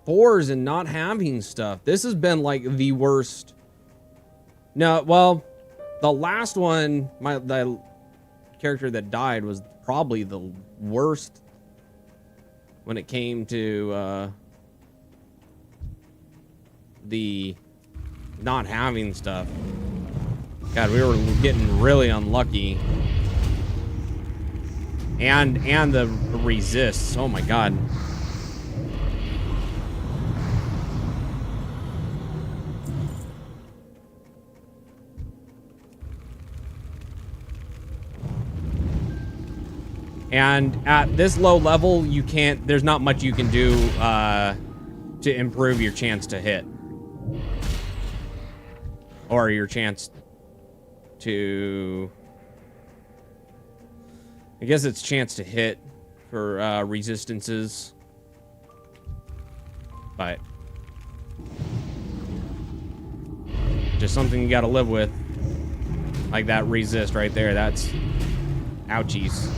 Speaker 4: spores and not having stuff. This has been like the worst. No, well, the last one, the character that died was probably the worst when it came to the not having stuff. God, we were getting really unlucky. And the resists. Oh my god. And at this low level, you can't, there's not much you can do to improve your chance to hit. Or your chance to, I guess it's chance to hit for resistances. But just something you gotta live with. Like that resist right there, that's ouchies.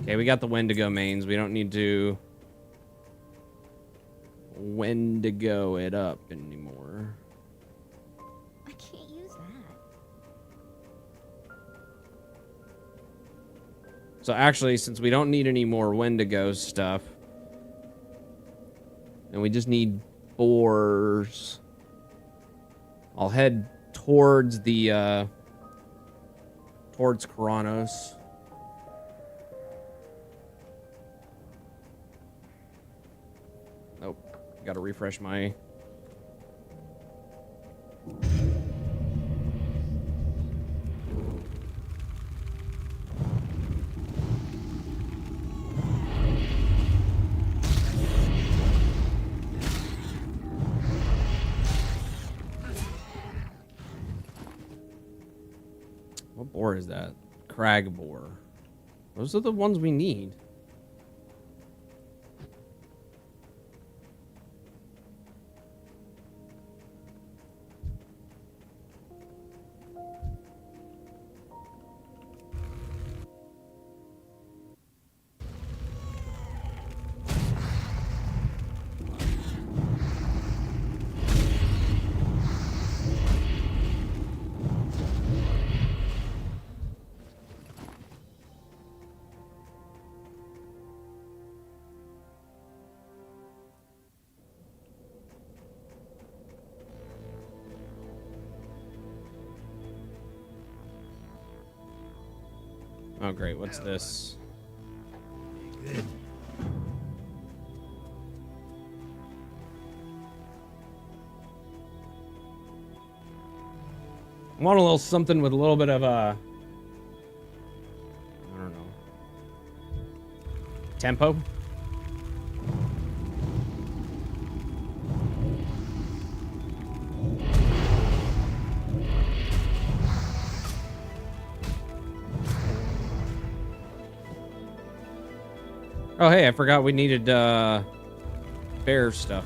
Speaker 4: Okay, we got the Wendigo mains. We don't need to Wendigo it up anymore.
Speaker 7: I can't use that.
Speaker 4: So actually, since we don't need any more Wendigo stuff, and we just need boars, I'll head towards the towards Karanos. Nope, gotta refresh my. What boar is that? Crag boar. Those are the ones we need. Oh, great. What's this? I want a little something with a little bit of I don't know, tempo. Oh, hey, I forgot we needed, bear stuff.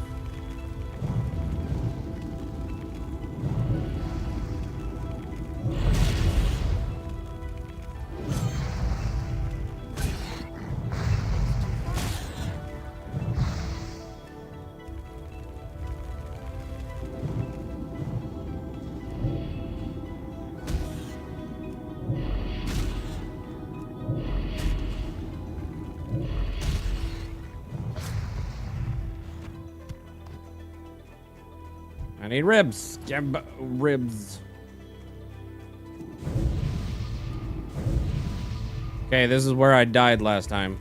Speaker 4: I need ribs. Ribs. Okay, this is where I died last time.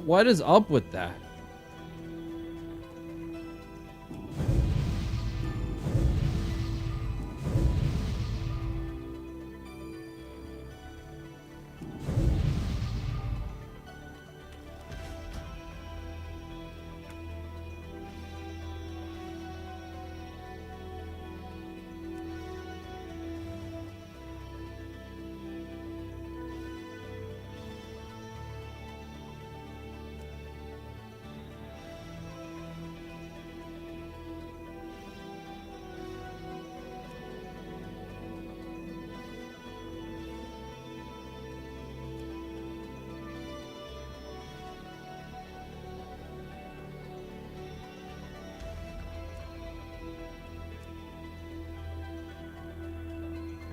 Speaker 4: What is up with that?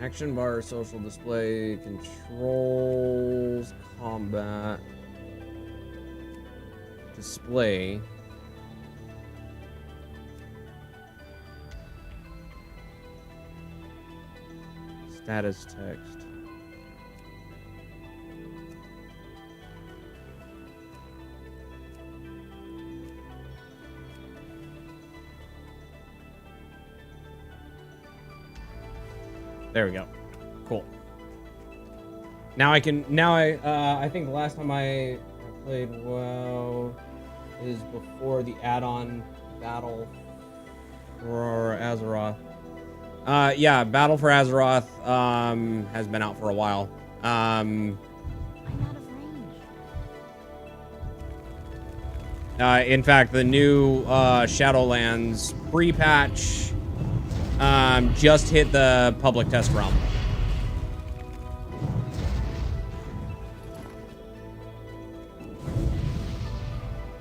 Speaker 4: Action bar, social display, controls, combat, display. Status text. There we go. Cool. Now I can. Now I think the last time I played WoW is before the add-on battle for Azeroth. Yeah, Battle for Azeroth has been out for a while.
Speaker 7: I'm out of range.
Speaker 4: In fact, the new Shadowlands pre-patch just hit the public test realm.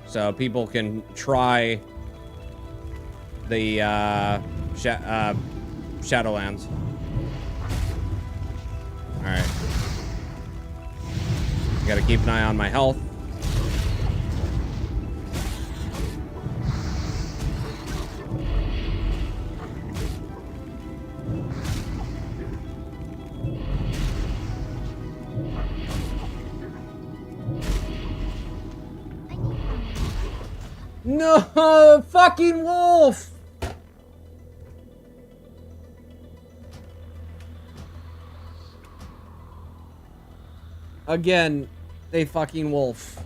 Speaker 4: So people can try the Shadowlands. Alright. Gotta keep an eye on my health. No, fucking wolf! Again, they fucking wolf.